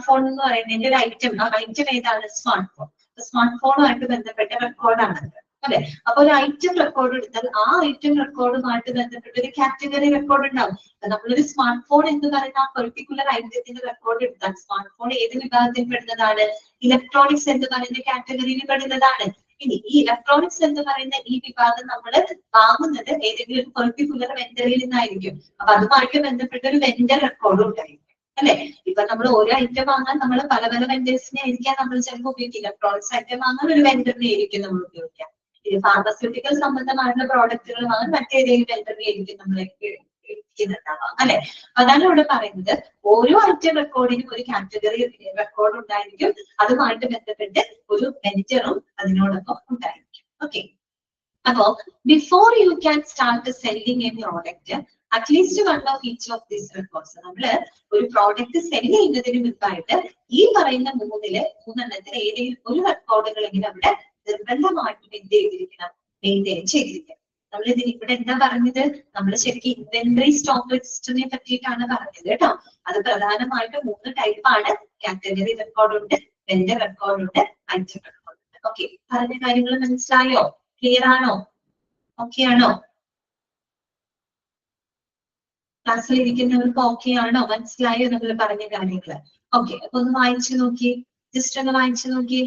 ഫോൺ എന്ന് പറയുന്നത് എന്റെ ഒരു ഐറ്റം ഏതാണ്? Smart phone. സ്മാർട്ട് ഫോണുമായിട്ട് ബന്ധപ്പെട്ട റെക്കോർഡാണ് അല്ലെ. അപ്പൊ ഒരു ഐറ്റം റെക്കോർഡ് എടുത്താൽ ആ ഐറ്റം റെക്കോർഡുമായിട്ട് ബന്ധപ്പെട്ട ഒരു കാറ്റഗറി റെക്കോർഡ് ഉണ്ടാവും. നമ്മളൊരു സ്മാർട്ട് ഫോൺ എന്ന് പറയുന്ന ആ പെർട്ടിക്കുലർ ഐറ്റത്തിന്റെ റെക്കോർഡ് എടുത്താൽ സ്മാർട്ട് ഫോൺ ഏത് വിഭാഗത്തിൽ പെടുന്നതാണ്? ഇലക്ട്രോണിക്സ് എന്ന് പറയുന്ന കാറ്റഗറിയിൽ പെടുന്നതാണ്. ഇനി ഈ ഇലക്ട്രോണിക്സ് എന്ന് പറയുന്ന ഈ വിഭാഗം നമ്മൾ വാങ്ങുന്നത് ഏതെങ്കിലും ഒരു പെർട്ടിക്കുലർ വെൻഡറിൽ നിന്നായിരിക്കും. അപ്പൊ അതുമായിട്ട് ബന്ധപ്പെട്ട ഒരു വെൻഡർ റെക്കോർഡ് ഉണ്ടായിരിക്കും അല്ലെ. ഇപ്പൊ നമ്മൾ ഓരോ ഐറ്റം വാങ്ങാൻ നമ്മൾ പല പല വെൻഡേഴ്സിനെ ആയിരിക്കാം നമ്മൾ ചിലപ്പോൾ ഉപയോഗിക്കുക. ഇലക്ട്രോണിക്സ് ഐറ്റം വാങ്ങാൻ ഒരു വെൻഡറിനെ ആയിരിക്കും നമ്മൾ ഉപയോഗിക്കാം. ഇത് ഫാർമസ്യൂട്ടിക്കൽ സംബന്ധമായിട്ടുള്ള പ്രോഡക്റ്റുകൾ വാങ്ങാൻ മറ്റേതെങ്കിലും വെൻഡറിനെ ആയിരിക്കും നമ്മൾ ഉപയോഗിക്കുന്നുണ്ടാവാം അല്ലെ. അതാണ് ഇവിടെ പറയുന്നത് ഓരോ ഐറ്റം റെക്കോർഡിനും ഒരു കാറ്റഗറി റെക്കോർഡ് ഉണ്ടായിരിക്കും. അതുമായിട്ട് ബന്ധപ്പെട്ട് ഒരു വെൻഡറും അതിനോടൊപ്പം ഉണ്ടായിരിക്കും. ഓക്കെ, അപ്പോ before you can start selling A product at least one of each of these records. നമ്മള് ഒരു പ്രോഡക്റ്റ് സെല് ചെയ്യുന്നതിന് മുൻപായിട്ട് ഈ പറയുന്ന മൂന്നെണ്ണത്തിൽ ഏതെങ്കിലും ഒരു റെക്കോർഡുകളെങ്കിലും അവിടെ നിർബന്ധമായിട്ടും എന്ത് ചെയ്തിരിക്കണം, മെയിൻറ്റെയിൻ ചെയ്തിരിക്കണം. നമ്മൾ ഇതിന് ഇവിടെ എന്താ പറഞ്ഞത്, നമ്മൾ ശരിക്കും ഇൻവെന്ററി സ്റ്റോക്ക് രജിസ്റ്ററിനെ പറ്റിയിട്ടാണ് പറഞ്ഞത് കേട്ടോ. അത് പ്രധാനമായിട്ടും 3 ടൈപ്പാണ്. കാറ്റഗറി റെക്കോർഡ് ഉണ്ട്, വെൻഡർ റെക്കോർഡ് ഉണ്ട്, ഐറ്റം റെക്കോർഡ് ഉണ്ട്. ഓക്കെ, പറഞ്ഞ കാര്യങ്ങൾ മനസ്സിലായോ? ക്ലിയർ ആണോ? ഓക്കെ ആണോ? ക്ലാസ്സിൽ ഇരിക്കുന്നവർക്ക് ഓക്കെ ആണോ? മനസ്സിലായോ നമ്മൾ പറഞ്ഞ കാര്യങ്ങള്? ഓക്കെ, അപ്പൊ ഒന്ന് വായിച്ചു നോക്കി, ജസ്റ്റ് ഒന്ന് വായിച്ചു നോക്കി.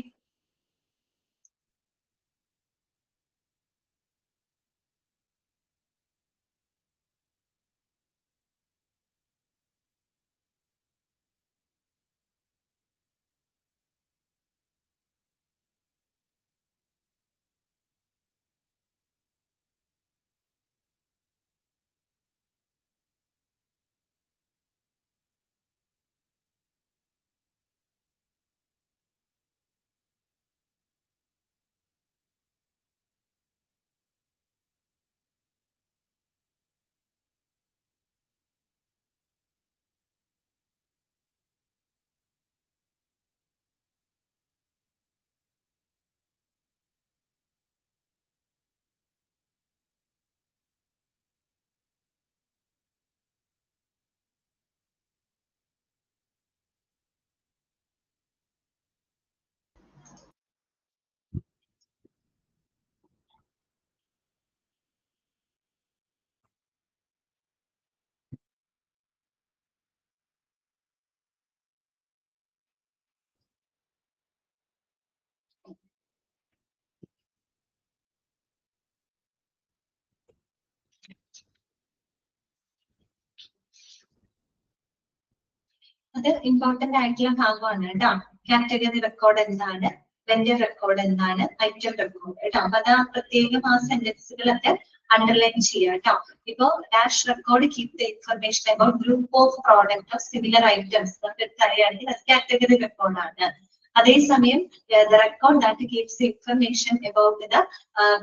അത് ഇമ്പോർട്ടന്റ് ആയിട്ടുള്ള ഭാഗമാണ് കേട്ടോ. കാറ്റഗറി റെക്കോർഡ് എന്താണ്, വെൻഡർ റെക്കോർഡ് എന്താണ്, ഐറ്റം റെക്കോർഡ് കേട്ടോ. അപ്പൊ അത് പ്രത്യേകം ആ സെന്റൻസുകളൊക്കെ അണ്ടർലൈൻ ചെയ്യാം കേട്ടോ. ഇപ്പോ dash record keep the information about group of product of similar items അറിയാണെങ്കിൽ അത് കാറ്റഗറി റെക്കോർഡാണ്. അതേസമയം the record that gives information about the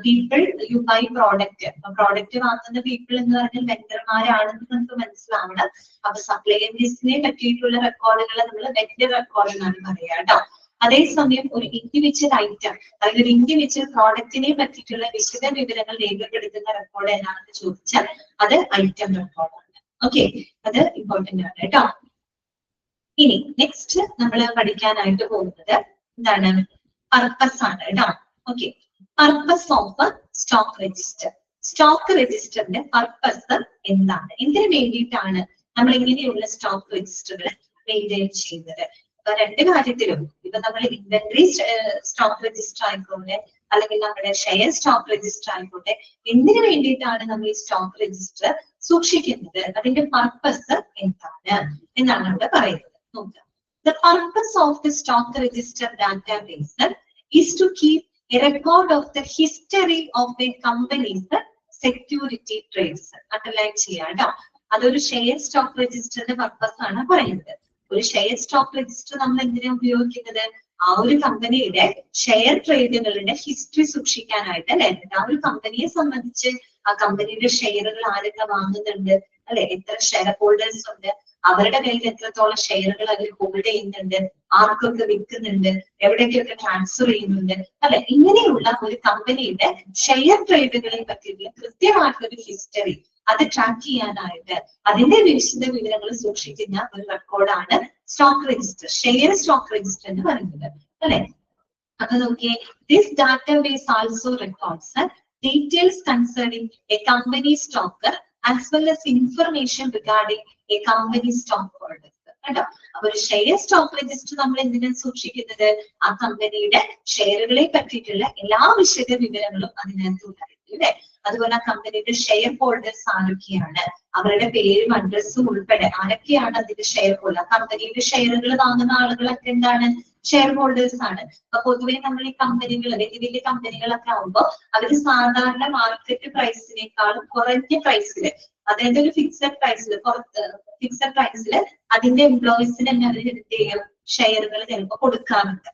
people you buy product. Product വാങ്ങുന്ന പീപ്പിൾ എന്ന് പറഞ്ഞാൽ വെൻഡർമാരാണെന്ന് നമുക്ക് മനസ്സിലാവണം. അപ്പൊ സപ്ലൈസിനെ പറ്റിയിട്ടുള്ള റെക്കോർഡുകൾ നമ്മൾ വെൻഡർ റെക്കോർഡ് എന്നാണ് പറയാ കേട്ടോ. അതേസമയം ഒരു ഇൻഡിവിജ്വൽ ഐറ്റം അല്ലെങ്കിൽ ഒരു ഇൻഡിവിജ്വൽ പ്രോഡക്റ്റിനെ പറ്റിയിട്ടുള്ള വിശദ വിവരങ്ങൾ രേഖപ്പെടുത്തുന്ന റെക്കോർഡ് എന്നാണെന്ന് ചോദിച്ചാൽ അത് ഐറ്റം റെക്കോർഡാണ്. ഓക്കെ, അത് ഇമ്പോർട്ടന്റ് ആണ് കേട്ടോ. ഇനി നെക്സ്റ്റ് നമ്മൾ പഠിക്കാനായിട്ട് പോകുന്നത് എന്താണ്, പർപ്പസ് ആണ് കേട്ടോ. Okay, purpose of stock register. Stock രജിസ്റ്ററിന്റെ പർപ്പസ് എന്താണ്, എന്തിനു വേണ്ടിയിട്ടാണ് നമ്മൾ ഇങ്ങനെയുള്ള സ്റ്റോക്ക് രജിസ്റ്ററുകൾ മെയിൻറ്റെയിൻ ചെയ്യുന്നത്? അപ്പൊ 2 കാര്യത്തിലും ഇപ്പൊ നമ്മൾ ഇൻവെന്ററി സ്റ്റോക്ക് രജിസ്റ്റർ ആയിക്കോട്ടെ അല്ലെങ്കിൽ നമ്മുടെ ഷെയർ സ്റ്റോക്ക് രജിസ്റ്റർ ആയിക്കോട്ടെ, എന്തിനു വേണ്ടിയിട്ടാണ് നമ്മൾ ഈ സ്റ്റോക്ക് രജിസ്റ്റർ സൂക്ഷിക്കുന്നത്, അതിന്റെ പർപ്പസ് എന്താണ് എന്നാണ് ഇവിടെ പറയുന്നത്. The purpose of the stock register database is to keep a record of the history of a company's security trades. Underline ചെയ്യാട്ടോ. അതൊരു ഷെയർ സ്റ്റോക്ക് രജിസ്റ്ററിന്റെ പർപ്പസ് ആണ് പറയുന്നത്. ഒരു ഷെയർ സ്റ്റോക്ക് രജിസ്റ്റർ നമ്മൾ എന്തിനാണ് ഉപയോഗിക്കുന്നത്? ആ ഒരു കമ്പനിയുടെ ഷെയർ ട്രേഡുകളുടെ ഹിസ്റ്ററി സൂക്ഷിക്കാനായിട്ട് അല്ലെ. ആ ഒരു കമ്പനിയെ സംബന്ധിച്ച് ആ കമ്പനിയുടെ ഷെയറുകൾ ആരൊക്കെ വാങ്ങുന്നുണ്ട് അല്ലെ, എത്ര ഷെയർ ഹോൾഡേഴ്സ് ഉണ്ട്, അവരുടെ കയ്യിൽ എത്രത്തോളം ഷെയറുകൾ അവർ ഹോൾഡ് ചെയ്യുന്നുണ്ട്, ആർക്കൊക്കെ വിൽക്കുന്നുണ്ട്, എവിടേക്കൊക്കെ ട്രാൻസ്ഫർ ചെയ്യുന്നുണ്ട് അല്ലെ. ഇങ്ങനെയുള്ള ഒരു കമ്പനിയുടെ ഷെയർ ട്രേഡുകളെ പറ്റിയിട്ടുള്ള കൃത്യമായിട്ടൊരു ഹിസ്റ്ററി അത് ട്രാക്ക് ചെയ്യാനായിട്ട് അതിന്റെ വിശദ വിവരങ്ങൾ സൂക്ഷിക്കുന്ന ഒരു റെക്കോർഡാണ് stock register, share stock register എന്ന് പറയുന്നത് അല്ലെ. അപ്പൊ നോക്കിയേ, this database also records details concerning a company stock as well as information regarding a company stockholders. കേട്ടോ. അപ്പൊ ഒരു ഷെയർ സ്റ്റോക്ക് രജിസ്റ്റർ നമ്മൾ എന്തിനാണ് സൂക്ഷിക്കുന്നത്? ആ കമ്പനിയുടെ ഷെയറുകളെ പറ്റിയിട്ടുള്ള എല്ലാ വിശദ വിവരങ്ങളും അതിനകത്ത് ഉണ്ടായിരിക്കും അല്ലെ. അതുപോലെ ആ കമ്പനിയുടെ ഷെയർ ഹോൾഡേഴ്സ് ആരൊക്കെയാണ്, അവരുടെ പേരും അഡ്രസ്സും ഉൾപ്പെടെ ആരൊക്കെയാണ് അതിന്റെ ഷെയർ ഹോൾഡർ. കമ്പനിയുടെ ഷെയറുകൾ വാങ്ങുന്ന ആളുകളൊക്കെ എന്താണ്? ഷെയർ ഹോൾഡേഴ്സ് ആണ്. അപ്പൊ പൊതുവെ നമ്മൾ ഈ കമ്പനികൾ, വലിയ വലിയ കമ്പനികളൊക്കെ ആകുമ്പോൾ അവര് സാധാരണ മാർക്കറ്റ് പ്രൈസിനേക്കാളും കുറഞ്ഞ പ്രൈസിൽ, അതായത് ഒരു ഫിക്സഡ് പ്രൈസിൽ, ഫിക്സഡ് പ്രൈസിൽ അതിന്റെ എംപ്ലോയീസിന് തന്നെ അവർ എന്ത് ചെയ്യും? ഷെയറുകൾ ചിലപ്പോൾ കൊടുക്കാറുണ്ട്.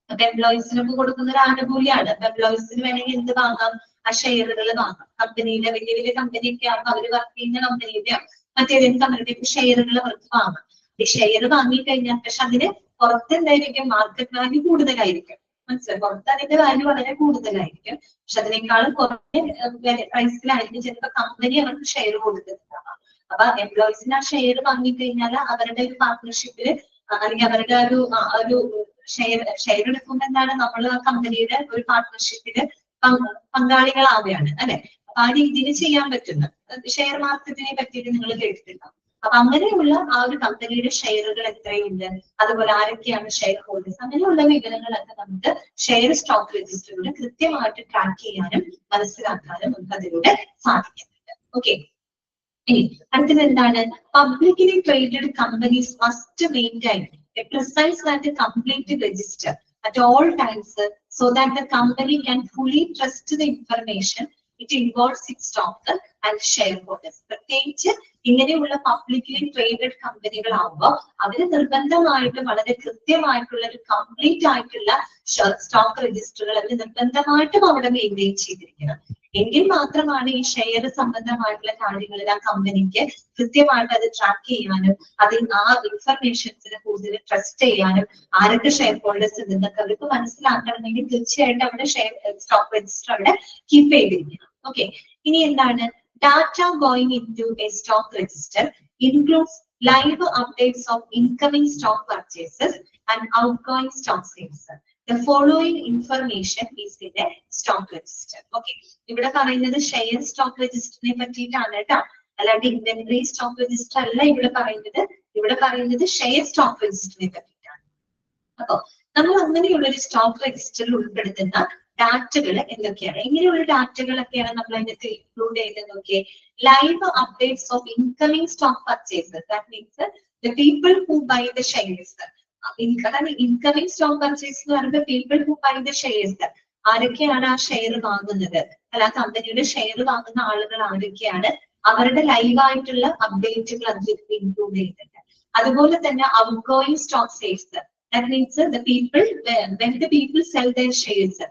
അപ്പൊ എംപ്ലോയീസിനൊക്കെ കൊടുക്കുന്ന ഒരു ആനുകൂല്യമാണ്. അപ്പൊ എംപ്ലോയീസിന് വേണമെങ്കിൽ എന്ത് വാങ്ങാം? ആ ഷെയറുകൾ വാങ്ങാം. കമ്പനിയുടെ വലിയ വലിയ കമ്പനിയൊക്കെ ആകുമ്പോൾ അവര് വർക്ക് ചെയ്യുന്ന കമ്പനിയുടെയോ മറ്റേതെങ്കിലും കമ്പനിയുടെ ഷെയറുകൾ അവർക്ക് വാങ്ങാം. ഈ ഷെയർ വാങ്ങിക്കഴിഞ്ഞാൽ പക്ഷെ അതിന് പുറത്ത് എന്തായിരിക്കും? മാർക്കറ്റ് വാല്യൂ കൂടുതലായിരിക്കും. മനസ്സിലായി? പുറത്ത് അതിന്റെ വാല്യൂ വളരെ കൂടുതലായിരിക്കും. പക്ഷെ അതിനേക്കാളും കുറഞ്ഞ പ്രൈസിലായിരിക്കും ചിലപ്പോൾ കമ്പനി അവർക്ക് ഷെയർ കൊടുത്തിട്ടുണ്ടാവാം. അപ്പൊ എംപ്ലോയീസിന് ആ ഷെയർ വാങ്ങിക്കഴിഞ്ഞാൽ അവരുടെ ഒരു പാർട്ട്ണർഷിപ്പില് അല്ലെങ്കിൽ അവരുടെ ഒരു ഷെയർ എടുക്കുമ്പോൾ എന്താണ്? നമ്മൾ ആ കമ്പനിയുടെ ഒരു പാർട്ട്ണർഷിപ്പില് പങ്കാളികളാവുകയാണ് അല്ലെ. അപ്പൊ ആ രീതിയിൽ ചെയ്യാൻ പറ്റുന്നു. ഷെയർ മാർക്കറ്റിനെ പറ്റിയിട്ട് നിങ്ങൾ കേട്ടിട്ടുണ്ടാവും. അപ്പൊ അങ്ങനെയുള്ള ആ ഒരു കമ്പനിയുടെ ഷെയറുകൾ എത്രയുണ്ട്, അതുപോലെ ആരൊക്കെയാണ് ഷെയർ ഹോൾഡേഴ്സ്, അങ്ങനെയുള്ള വിവരങ്ങളൊക്കെ നമുക്ക് ഷെയർ സ്റ്റോക്ക് രജിസ്റ്ററിലൂടെ കൃത്യമായിട്ട് ട്രാക്ക് ചെയ്യാനും മനസ്സിലാക്കാനും നമുക്ക് അതിലൂടെ സാധിക്കുന്നുണ്ട്. ഓക്കെ. ഇനി അടുത്തത് എന്താണ്? Publicly traded companies must maintain A precise and complete register at all times so that the company can fully trust the information it involves its stock and shareholders. പ്രത്യേകിച്ച് ഇങ്ങനെയുള്ള പബ്ലിക്കലി ട്രേഡഡ് കമ്പനികളാകുമ്പോൾ അവര് നിർബന്ധമായിട്ട് വളരെ കൃത്യമായിട്ടുള്ള ഒരു കംപ്ലീറ്റ് ആയിട്ടുള്ള stock രജിസ്റ്ററുകൾ അവർ നിർബന്ധമായിട്ടും അവിടെ മെയിൻറ്റെയിൻ ചെയ്തിരിക്കണം. എങ്കിൽ മാത്രമാണ് ഈ ഷെയർ സംബന്ധമായിട്ടുള്ള കാര്യങ്ങളിൽ ആ കമ്പനിക്ക് കൃത്യമായിട്ട് അത് ട്രാക്ക് ചെയ്യാനും അതിൽ ആ ഇൻഫർമേഷൻസിന് കൂടുതൽ ട്രസ്റ്റ് ചെയ്യാനും ആരൊക്കെ ഷെയർ ഹോൾഡേഴ്സ് ഉണ്ടെന്നൊക്കെ അവർക്ക് മനസ്സിലാക്കണമെങ്കിൽ തീർച്ചയായിട്ടും അവിടെ ഷെയർ സ്റ്റോക്ക് രജിസ്റ്റർ അവിടെ കീപ്പ് ചെയ്തിരിക്കണം. ഓക്കെ. ഇനി എന്താണ്? Data going into a stock register includes live updates of incoming stock purchases and outgoing stock sales. The following information is in a stock register. Okay. ഇവിടെ പറയുന്നത് share stock രജിസ്റ്ററിനെ പറ്റിയിട്ടാണ് കേട്ടോ, അല്ലാണ്ട് inventory stock register അല്ല ഇവിടെ പറയുന്നത്. ഇവിടെ പറയുന്നത് ഷെയർ സ്റ്റോക്ക് രജിസ്റ്ററിനെ പറ്റിയിട്ടാണ്. അപ്പൊ നമ്മൾ അങ്ങനെയുള്ള ഒരു സ്റ്റോക്ക് രജിസ്റ്ററിൽ ഉൾപ്പെടുത്തുന്ന ഡാറ്റകൾ എന്തൊക്കെയാണ്? ഇങ്ങനെയുള്ള ഡാറ്റകളൊക്കെയാണ് നമ്മൾ അതിനകത്ത് ഇൻക്ലൂഡ് ചെയ്ത് നോക്കിയേ. Live updates of incoming stock purchases, that means the people who buy the shares. Incoming stock purchase എന്ന് പറയുമ്പോൾ people who buy the shares, ആരൊക്കെയാണ് ആ ഷെയർ വാങ്ങുന്നത്, അല്ല കമ്പനിയുടെ ഷെയർ വാങ്ങുന്ന ആളുകൾ ആരൊക്കെയാണ്, അവരുടെ ലൈവായിട്ടുള്ള അപ്ഡേറ്റുകൾ അതിൽ ഇൻക്ലൂഡ് ചെയ്തിട്ടുണ്ട്. അതുപോലെ തന്നെ outgoing stock sales, that means the people when the people cell there shares.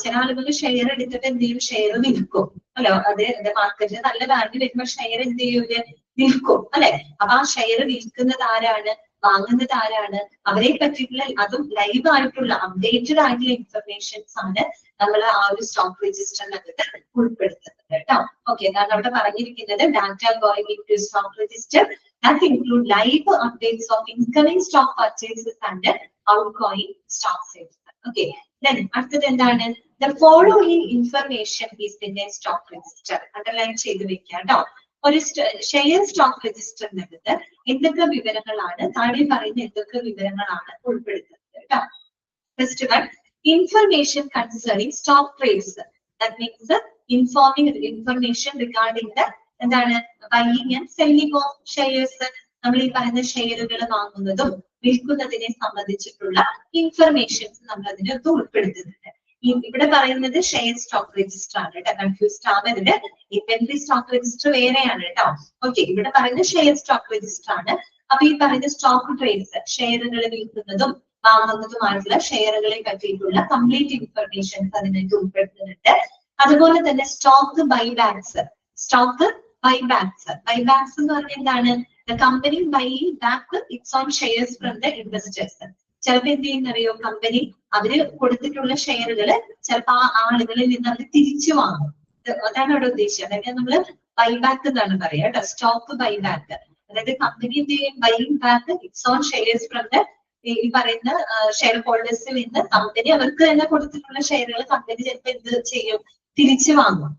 ചില ആളുകൾ ഷെയർ എടുത്തിട്ട് എന്ത് ചെയ്യും? ഷെയർ വിൽക്കും അല്ലോ. അത് മാർക്കറ്റിൽ നല്ല വാല്യൂ വരുമ്പോൾ ഷെയർ എന്ത് ചെയ്യൂല്? വിൽക്കും അല്ലെ. അപ്പൊ ആ ഷെയർ വിൽക്കുന്നത് ആരാണ്, വാങ്ങുന്നത് ആരാണ്, അവരെ പറ്റിയിട്ടുള്ള അതും ലൈവ് ആയിട്ടുള്ള അപ്ഡേറ്റഡ് ആയിട്ടുള്ള ഇൻഫർമേഷൻസ് ആണ് നമ്മൾ ആ ഒരു സ്റ്റോക്ക് രജിസ്റ്ററിനകത്ത് ഉൾപ്പെടുത്തുന്നത് കേട്ടോ. ഓക്കെ. കാരണം അവിടെ പറഞ്ഞിരിക്കുന്നത് data going into stock register that include live updates of incoming stock purchases and outgoing stock sales. Okay. Then അടുത്തത് എന്താണ്? The following information is in a stock register. Underline ചെയ്ത് വെക്കുക കേട്ടോ. ഒരു ഷെയർ സ്റ്റോക്ക് രജിസ്റ്ററിനകത്ത് എന്തൊക്കെ വിവരങ്ങളാണ്, താഴെ പറയുന്ന എന്തൊക്കെ വിവരങ്ങളാണ് ഉൾപ്പെടുത്തുന്നത് കേട്ടോ. First one, information concerning stock trades. That means informing information regarding the എന്താണ് buying and selling of shares. നമ്മൾ ഈ പറയുന്ന ഷെയറുകൾ വാങ്ങുന്നതും വിൽക്കുന്നതിനെ സംബന്ധിച്ചിട്ടുള്ള ഇൻഫർമേഷൻസ് നമ്മൾ അതിനകത്ത് ഉൾപ്പെടുത്തുന്നുണ്ട്. ഇവിടെ പറയുന്നത് ഷെയർ സ്റ്റോക്ക് രജിസ്റ്റർ ആണ് കേട്ടോ, കൺഫ്യൂസ്ഡ് ആവരുത്. ഇൻവെന്ററി സ്റ്റോക്ക് രജിസ്റ്റർ വേറെയാണ് കേട്ടോ. ഓക്കെ. ഇവിടെ പറയുന്നത് ഷെയർ സ്റ്റോക്ക് രജിസ്റ്റർ ആണ്. അപ്പൊ ഈ പറയുന്ന സ്റ്റോക്ക് ട്രേഡ്സ്, ഷെയറുകൾ വിൽക്കുന്നതും വാങ്ങുന്നതുമായിട്ടുള്ള ഷെയറുകളെ പറ്റിയിട്ടുള്ള കംപ്ലീറ്റ് ഇൻഫർമേഷൻസ് അതിനകത്ത് ഉൾപ്പെടുത്തുന്നുണ്ട്. അതുപോലെ തന്നെ സ്റ്റോക്ക് ബൈബാക്സ്. സ്റ്റോക്ക് ബൈബാക്സ് എന്ന് പറഞ്ഞാൽ എന്താണ്? The company buying back its own shares from the investors. ചിലപ്പോൾ എന്ത് ചെയ്യുന്നറിയോ, കമ്പനി അവര് കൊടുത്തിട്ടുള്ള ഷെയറുകൾ ചിലപ്പോൾ ആ ആളുകളിൽ നിന്ന് അവർ തിരിച്ചു വാങ്ങും. അതാണ് അവിടെ ഉദ്ദേശിച്ചത്. അതായത് നമ്മള് ബൈബാക്ക് എന്നാണ് പറയാ കേട്ടോ, സ്റ്റോക്ക് ബൈബാക്ക്. അതായത് കമ്പനി എന്ത് ചെയ്യും? Buying back its own shares from the ഈ പറയുന്ന ഷെയർ ഹോൾഡേഴ്സിൽ നിന്ന് കമ്പനി അവർക്ക് തന്നെ കൊടുത്തിട്ടുള്ള ഷെയറുകൾ കമ്പനി ചിലപ്പോൾ എന്ത് ചെയ്യും? തിരിച്ചു വാങ്ങും.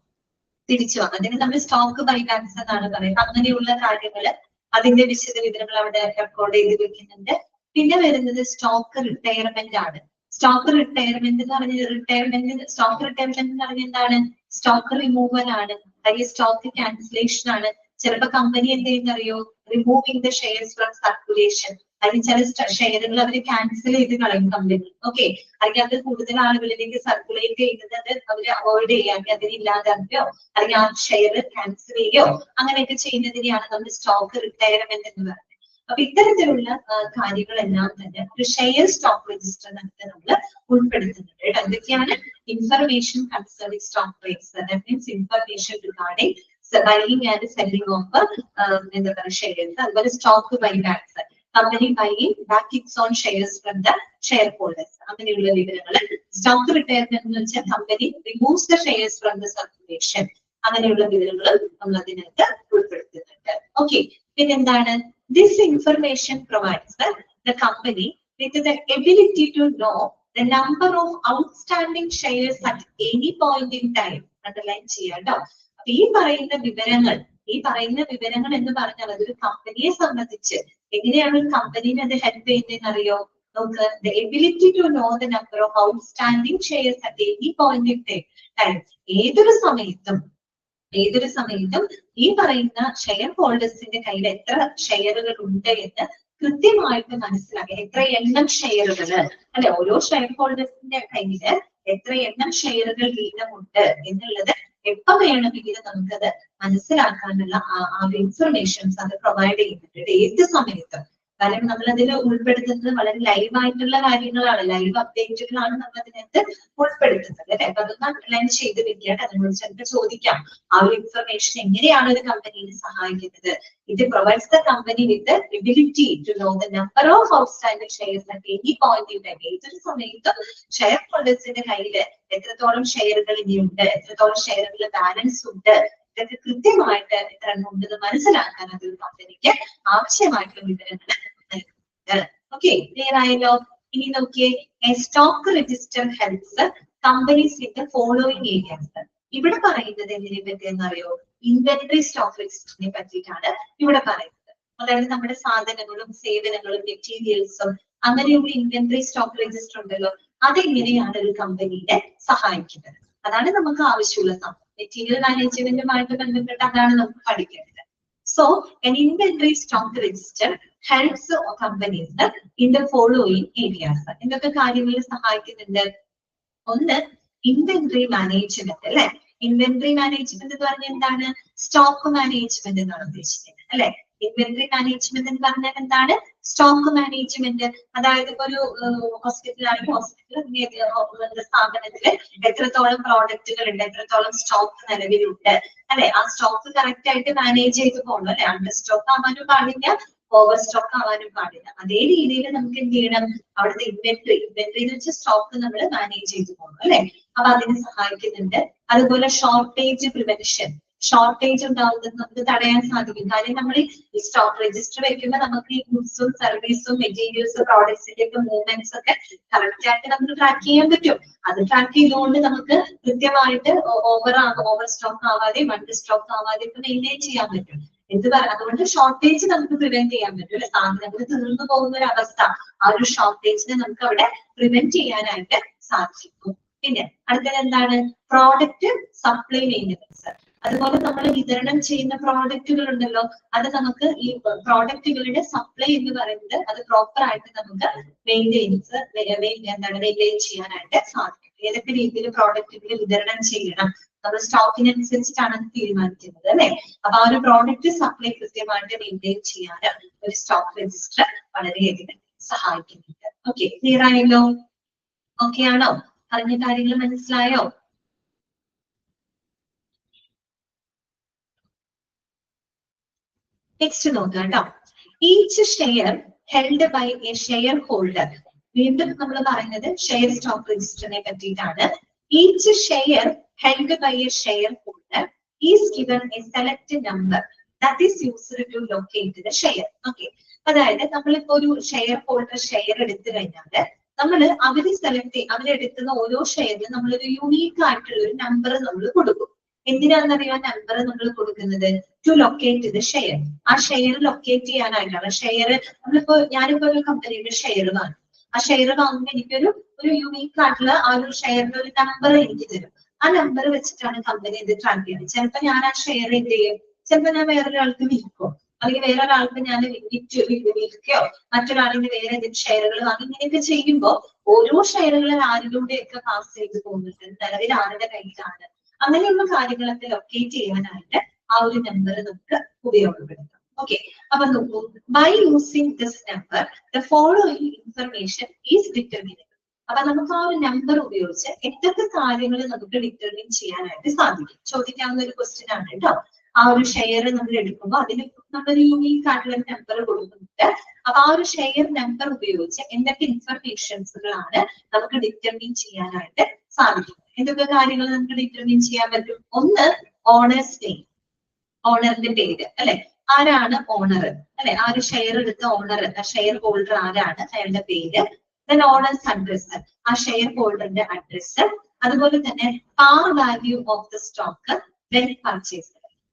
അതിന് നമ്മൾ സ്റ്റോക്ക് ബൈബാക്സ് എന്നാണ് പറയുന്നത്. അങ്ങനെയുള്ള കാര്യങ്ങള് അതിന്റെ വിശദ വിവരങ്ങൾ അവിടെ റെക്കോർഡ് ചെയ്ത് വെക്കുന്നുണ്ട്. പിന്നെ വരുന്നത് സ്റ്റോക്ക് റിട്ടയർമെന്റ് ആണ്. സ്റ്റോക്ക് റിട്ടയർമെന്റ് എന്ന് പറഞ്ഞ സ്റ്റോക്ക് റിട്ടയർമെന്റ് എന്ന് പറഞ്ഞ എന്താണ്? സ്റ്റോക്ക് റിമൂവൽ ആണ്, അല്ലെങ്കിൽ സ്റ്റോക്ക് ക്യാൻസലേഷൻ ആണ്. ചിലപ്പോ കമ്പനി എന്ത് ചെയ്യുന്നറിയോ, removing the shares from circulation, അല്ലെങ്കിൽ ചില ഷെയറുകൾ അവർ ക്യാൻസൽ ചെയ്ത് കളയും കമ്പനി. ഓക്കെ, അല്ലെങ്കിൽ അത് കൂടുതൽ ആളുകളിലേക്ക് സർക്കുലേറ്റ് ചെയ്യുന്നത് അവർ അവോയ്ഡ് ചെയ്യുക, അല്ലെങ്കിൽ അതിന് ഇല്ലാതാക്കുകയോ അല്ലെങ്കിൽ ആ ഷെയർ ക്യാൻസൽ ചെയ്യുകയോ അങ്ങനെയൊക്കെ ചെയ്യുന്നതിനെയാണ് നമ്മൾ സ്റ്റോക്ക് റിട്ടയർമെന്റ് എന്ന് പറയുന്നത്. അപ്പൊ ഇത്തരത്തിലുള്ള കാര്യങ്ങളെല്ലാം തന്നെ ഒരു ഷെയർ സ്റ്റോക്ക് രജിസ്റ്ററിനകത്ത് നമ്മൾ ഉൾപ്പെടുത്തുന്നുണ്ട്. എന്തൊക്കെയാണ്? Information concerning stock price, that means information regarding buying and selling of എന്താ പറയുക ഷെയർസ്. അതുപോലെ stock buybacks, company buying back its own shares from the shareholders, അങ്ങനെയുള്ള വിവരങ്ങൾ. സ്റ്റോക്ക് റിട്ടയർമെന്റ് എന്ന് വെച്ചാൽ company removes the shares from the circulation, അങ്ങനെയുള്ള വിവരങ്ങൾ നമ്മൾ അതിനകത്ത് ഉൾപ്പെടുത്തുന്നുണ്ട്. ഓക്കെ, പിന്നെന്താണ്? This information provides the company with the ability to know the number of outstanding shares at any point in time. Underline ചെയ്യാട്ടോ. അപ്പൊ ഈ പറയുന്ന വിവരങ്ങൾ എന്ന് പറഞ്ഞാൽ അതൊരു കമ്പനിയെ സംബന്ധിച്ച് എങ്ങനെയാണ് ഒരു കമ്പനിനെ അത് ഹെൽപ്പ് ചെയ്യുന്നതെന്ന് അറിയോ? നമുക്ക് the ability to know the number of outstanding shares at any point in time. ഏതൊരു സമയത്തും ഈ പറയുന്ന ഷെയർ ഹോൾഡേഴ്സിന്റെ കയ്യിൽ എത്ര ഷെയറുകൾ ഉണ്ട് എന്ന് കൃത്യമായിട്ട് മനസ്സിലാക്കുക. എത്ര എണ്ണം ഷെയറുകൾ, അല്ലെ, ഓരോ ഷെയർ ഹോൾഡേഴ്സിന്റെ കയ്യിൽ എത്ര എണ്ണം ഷെയറുകൾ വീതമുണ്ട് എന്നുള്ളത് എപ്പോ വേണമെങ്കിലും നമുക്കത് മനസ്സിലാക്കാനുള്ള ആ ഇൻഫർമേഷൻസ് അത് പ്രൊവൈഡ് ചെയ്യുന്നുണ്ട് ഏത് സമയത്തും. കാരണം നമ്മൾ അതിൽ ഉൾപ്പെടുത്തുന്നത് വളരെ ലൈവ് ആയിട്ടുള്ള കാര്യങ്ങളാണ്, ലൈവ് അപ്ഡേറ്റുകളാണ് നമ്മൾ അതിനകത്ത് ഉൾപ്പെടുത്തുന്നത്, അല്ലെ. അപ്പൊ അതൊന്ന് അണ്ടർലൈൻ ചെയ്ത് വെക്കാണ്ട് അതിനോട് ചിലപ്പോൾ ചോദിക്കാം, ആ ഒരു ഇൻഫർമേഷൻ എങ്ങനെയാണ് ഒരു കമ്പനിയെ സഹായിക്കുന്നത്? ഇത് provides the company with ability to know the number of outstanding shares at any point in time. ഏതൊരു സമയത്തും ഷെയർ ഹോൾഡേഴ്സിന്റെ കയ്യിൽ എത്രത്തോളം ഷെയറുകൾ ഇനിയുണ്ട്, എത്രത്തോളം ഷെയറുകൾ ബാലൻസ് ഉണ്ട്, ഇതൊക്കെ കൃത്യമായിട്ട് എത്ര എണ്ണം ഉണ്ടെന്ന് മനസ്സിലാക്കാൻ അതൊരു കമ്പനിക്ക് ആവശ്യമായിട്ടുള്ള വിവരങ്ങൾ. ഓക്കെ, ക്ലിയർ ആയല്ലോ? ഇനി നോക്കിയേ, stock register helps companies with the following areas. ഇവിടെ പറയുന്നത് എന്തിനെ പറ്റി എന്നറിയോ? ഇൻവെന്ററി സ്റ്റോക്ക് രജിസ്റ്ററിനെ പറ്റിയിട്ടാണ് ഇവിടെ പറയുന്നത്. അതായത് നമ്മുടെ സാധനങ്ങളും സേവനങ്ങളും മെറ്റീരിയൽസും അങ്ങനെയുള്ള ഇൻവെന്ററി സ്റ്റോക്ക് രജിസ്റ്റർ ഉണ്ടല്ലോ, അതെങ്ങനെയാണ് ഒരു കമ്പനിയെ സഹായിക്കുന്നത്? അതാണ് നമുക്ക് ആവശ്യമുള്ള സംഭവം. മെറ്റീരിയൽ മാനേജ്മെന്റുമായിട്ട് ബന്ധപ്പെട്ട് അതാണ് നമുക്ക് പഠിക്കേണ്ടത്. So an inventory stock register helps companies in the following areas. എന്തൊക്കെ കാര്യങ്ങളിൽ സഹായിക്കുന്നുണ്ട്? ഒന്ന്, ഇൻവെന്ററി മാനേജ്മെന്റ്, അല്ലെ. ഇൻവെന്ററി മാനേജ്മെന്റ് എന്ന് പറഞ്ഞാൽ എന്താണ്? സ്റ്റോക്ക് മാനേജ്മെന്റ് എന്നാണ് ഉദ്ദേശിക്കുന്നത്, അല്ലെ. ഇൻവെന്ററി മാനേജ്മെന്റ് എന്ന് പറഞ്ഞാൽ എന്താണ്? Stock management. അതായത് ഇപ്പൊ ഒരു ഹോസ്പിറ്റലാണെങ്കിൽ ഹോസ്പിറ്റൽ സ്ഥാപനത്തില് എത്രത്തോളം പ്രോഡക്റ്റുകൾ ഉണ്ട്, എത്രത്തോളം സ്റ്റോക്ക് നിലവിലുണ്ട്, അല്ലെ. ആ സ്റ്റോക്ക് കറക്റ്റ് ആയിട്ട് മാനേജ് ചെയ്ത് പോകണം, അല്ലെ. അണ്ടർ സ്റ്റോക്ക് ആവാനും പാടില്ല, ഓവർ സ്റ്റോക്ക് ആവാനും പാടില്ല. അതേ രീതിയിൽ നമുക്ക് എന്ത് ചെയ്യണം? അവിടുത്തെ ഇൻവെന്ററി എന്ന് വെച്ചാൽ സ്റ്റോക്ക് നമ്മൾ മാനേജ് ചെയ്ത് പോകണം, അല്ലെ. അപ്പൊ അതിന് സഹായിക്കുന്നുണ്ട്. അതുപോലെ ഷോർട്ടേജ് പ്രിവെൻഷൻ, ഷോർട്ടേജ് ഉണ്ടാവുന്നത് നമുക്ക് തടയാൻ സാധിക്കും. കാര്യം നമ്മൾ ഈ സ്റ്റോക്ക് രജിസ്റ്റർ വെക്കുമ്പോൾ നമുക്ക് ഈ ഗുഡ്സും സർവീസും മെറ്റീരിയൽസും പ്രോഡക്ട്സിന്റെ ഒക്കെ മൂവ്മെന്റ്സ് ഒക്കെ കറക്റ്റ് ആയിട്ട് നമുക്ക് ട്രാക്ക് ചെയ്യാൻ പറ്റും. അത് ട്രാക്ക് ചെയ്തുകൊണ്ട് നമുക്ക് കൃത്യമായിട്ട് ഓവർ സ്റ്റോക്ക് ആവാതെ വണ്ട് സ്റ്റോക്ക് ആവാതെ ഒക്കെ മെയിൻറ്റെയിൻ ചെയ്യാൻ പറ്റും. അതുകൊണ്ട് ഷോർട്ടേജ് നമുക്ക് പ്രിവെന്റ് ചെയ്യാൻ പറ്റും, അല്ലെ. സാധനങ്ങൾ തീർന്നു പോകുന്ന ഒരു അവസ്ഥ, ആ ഒരു ഷോർട്ടേജിനെ നമുക്ക് അവിടെ പ്രിവെന്റ് ചെയ്യാനായിട്ട് സാധിക്കും. പിന്നെ അടുത്തത് എന്താണ്? Product supply maintenance. അതുപോലെ നമ്മൾ വിതരണം ചെയ്യുന്ന പ്രോഡക്റ്റുകൾ ഉണ്ടല്ലോ, അത് നമുക്ക് ഈ പ്രോഡക്റ്റുകളുടെ സപ്ലൈ എന്ന് പറയുന്നത് അത് പ്രോപ്പർ ആയിട്ട് നമുക്ക് മെയിൻറ്റെയിൻ ചെയ്യാനായിട്ട് സാധിക്കും. ഏതൊക്കെ രീതിയിൽ പ്രോഡക്റ്റുകൾ വിതരണം ചെയ്യണം, നമ്മൾ സ്റ്റോക്കിനനുസരിച്ചിട്ടാണ് അത് തീരുമാനിക്കുന്നത്, അല്ലെ. അപ്പൊ ആ ഒരു പ്രോഡക്റ്റ് സപ്ലൈ കൃത്യമായിട്ട് മെയിൻറ്റെയിൻ ചെയ്യാൻ ഒരു സ്റ്റോക്ക് രജിസ്റ്റർ വളരെയധികം സഹായിക്കുന്നുണ്ട്. ഓക്കെ, ക്ലിയർ ആയല്ലോ? ഓക്കെ ആണോ? പറഞ്ഞ കാര്യങ്ങൾ മനസ്സിലായോ? നെക്സ്റ്റ് നോക്കാം കേട്ടോ. Each share held by a shareholder. വീണ്ടും നമ്മൾ പറയുന്നത് ഷെയർ സ്റ്റോക്ക് രജിസ്റ്ററിനെ പറ്റിയിട്ടാണ്. Each share held by a shareholder is given a select number that is used to locate the share. Okay, അതായത് നമ്മളിപ്പോ ഒരു ഷെയർ ഹോൾഡർ ഷെയർ എടുത്തു കഴിഞ്ഞാൽ നമ്മൾ അവരെടുക്കുന്ന ഓരോ ഷെയറിലും നമ്മളൊരു യുണീക്ക് ആയിട്ടുള്ള ഒരു നമ്പർ നമ്മൾ കൊടുക്കും, എന്തിനാണെന്നറിയോ നമ്പർ നമ്മൾ കൊടുക്കുന്നത്? To locate the share. ആ ഷെയർ ലൊക്കേറ്റ് ചെയ്യാനായിട്ടാണ്. ഷെയർ ഞാനിപ്പോ ഒരു കമ്പനിയുടെ ഷെയർ വാങ്ങും. ആ ഷെയർ വാങ്ങുമ്പോൾ എനിക്കൊരു യൂണീക്ക് ആയിട്ടുള്ള ആ ഒരു ഷെയറിന്റെ ഒരു നമ്പർ എനിക്ക് തരും. ആ നമ്പർ വെച്ചിട്ടാണ് കമ്പനി ഇത് ട്രാക്ക് ചെയ്യുന്നത്. ചിലപ്പോൾ ഞാൻ ആ ഷെയർ എന്ത് ചെയ്യും? ചിലപ്പോൾ ഞാൻ വേറൊരാൾക്ക് വിൽക്കോ, അല്ലെങ്കിൽ വേറൊരാൾക്ക് ഞാൻ വിൽക്കുകയോ, മറ്റൊരാളിന് വേറെ എന്തെങ്കിലും ഷെയറുകൾ വാങ്ങി, ഇങ്ങനെയൊക്കെ ചെയ്യുമ്പോൾ ഓരോ ഷെയറുകൾ ആരിലൂടെയൊക്കെ പാസ് ചെയ്ത് പോകുന്നുണ്ട്, നിലവിൽ ആരുടെ കയ്യിലാണ്, അങ്ങനെയുള്ള കാര്യങ്ങളൊക്കെ ലൊക്കേറ്റ് ചെയ്യാനായിട്ട് ആ ഒരു നമ്പർ നമുക്ക് ഉപയോഗപ്പെടുത്താം. ഓക്കെ, അപ്പൊ നോക്കൂ, by using this number the following information is determinable. അപ്പൊ നമുക്ക് ആ ഒരു നമ്പർ ഉപയോഗിച്ച് എന്തൊക്കെ കാര്യങ്ങൾ നമുക്ക് ഡിറ്റർമിൻ ചെയ്യാനായിട്ട് സാധിക്കും? ചോദിക്കാവുന്ന ഒരു ക്വസ്റ്റ്യൻ ആണ് കേട്ടോ. ആ ഒരു ഷെയർ നമ്മൾ എടുക്കുമ്പോൾ അതിന് നമ്മൾ യൂണീക്ക് ആയിട്ടുള്ള നമ്പർ കൊടുക്കുന്നുണ്ട്. അപ്പൊ ആ ഒരു ഷെയർ നമ്പർ ഉപയോഗിച്ച് എന്തൊക്കെ ഇൻഫർമേഷൻസുകളാണ് നമുക്ക് ഡിറ്റർമിൻ ചെയ്യാനായിട്ട് സാധിക്കും? എന്തൊക്കെ കാര്യങ്ങൾ നമുക്ക് ഡിറ്റർമിൻ ചെയ്യാൻ പറ്റും? ഒന്ന്, ഓണേഴ്സ് നെയിം, ഓണറിന്റെ പേര്, അല്ലെ? ആരാണ് ഓണർ, അല്ലെ? ആ ഒരു ഷെയർ എടുത്ത ഓണർ, ഷെയർ ഹോൾഡർ ആരാണ്, അയാളുടെ പേര്. ദെൻ ഓണേഴ്സ് അഡ്രസ്, ആ ഷെയർ ഹോൾഡറിന്റെ അഡ്രസ്. അതുപോലെ തന്നെ par value of the stock when purchase.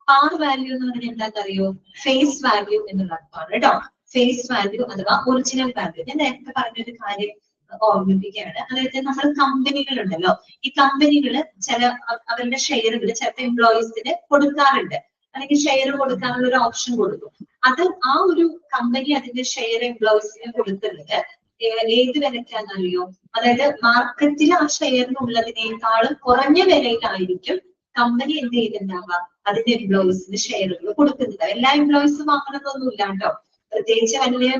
Par value എന്ന് പറഞ്ഞാൽ എന്താണെന്നറിയോ? ഫേസ് വാല്യൂ എന്നുള്ള അർത്ഥമാണ് കേട്ടോ. ഫേസ് വാല്യൂ അഥവാ ഒറിജിനൽ വാല്യൂ. ഞാൻ നേരത്തെ പറഞ്ഞൊരു കാര്യം ഓർമ്മിപ്പിക്കുകയാണ്. അതായത് നമ്മൾ കമ്പനികളുണ്ടല്ലോ, ഈ കമ്പനികള് അവരുടെ ഷെയറുകൾ ചിലപ്പോൾ എംപ്ലോയീസിന് കൊടുക്കാറുണ്ട്, അല്ലെങ്കിൽ ഷെയർ കൊടുക്കാനുള്ള ഒരു ഓപ്ഷൻ കൊടുക്കും. അത് ആ ഒരു കമ്പനി അതിന്റെ ഷെയർ എംപ്ലോയീസിന് കൊടുക്കുന്നത് ഏത് വിലക്കാന്നറിയോ? അതായത് മാർക്കറ്റിൽ ആ ഷെയറിനുള്ളതിനേക്കാളും കുറഞ്ഞ വിലയിലായിരിക്കും കമ്പനി എന്ത് ചെയ്തിട്ടുണ്ടാവുക, അതിന്റെ എംപ്ലോയീസിന് ഷെയറുകൾ കൊടുക്കുന്നത്. എല്ലാ എംപ്ലോയീസും വാങ്ങണമെന്നൊന്നുമില്ല കേട്ടോ. പ്രത്യേകിച്ച് വലിയ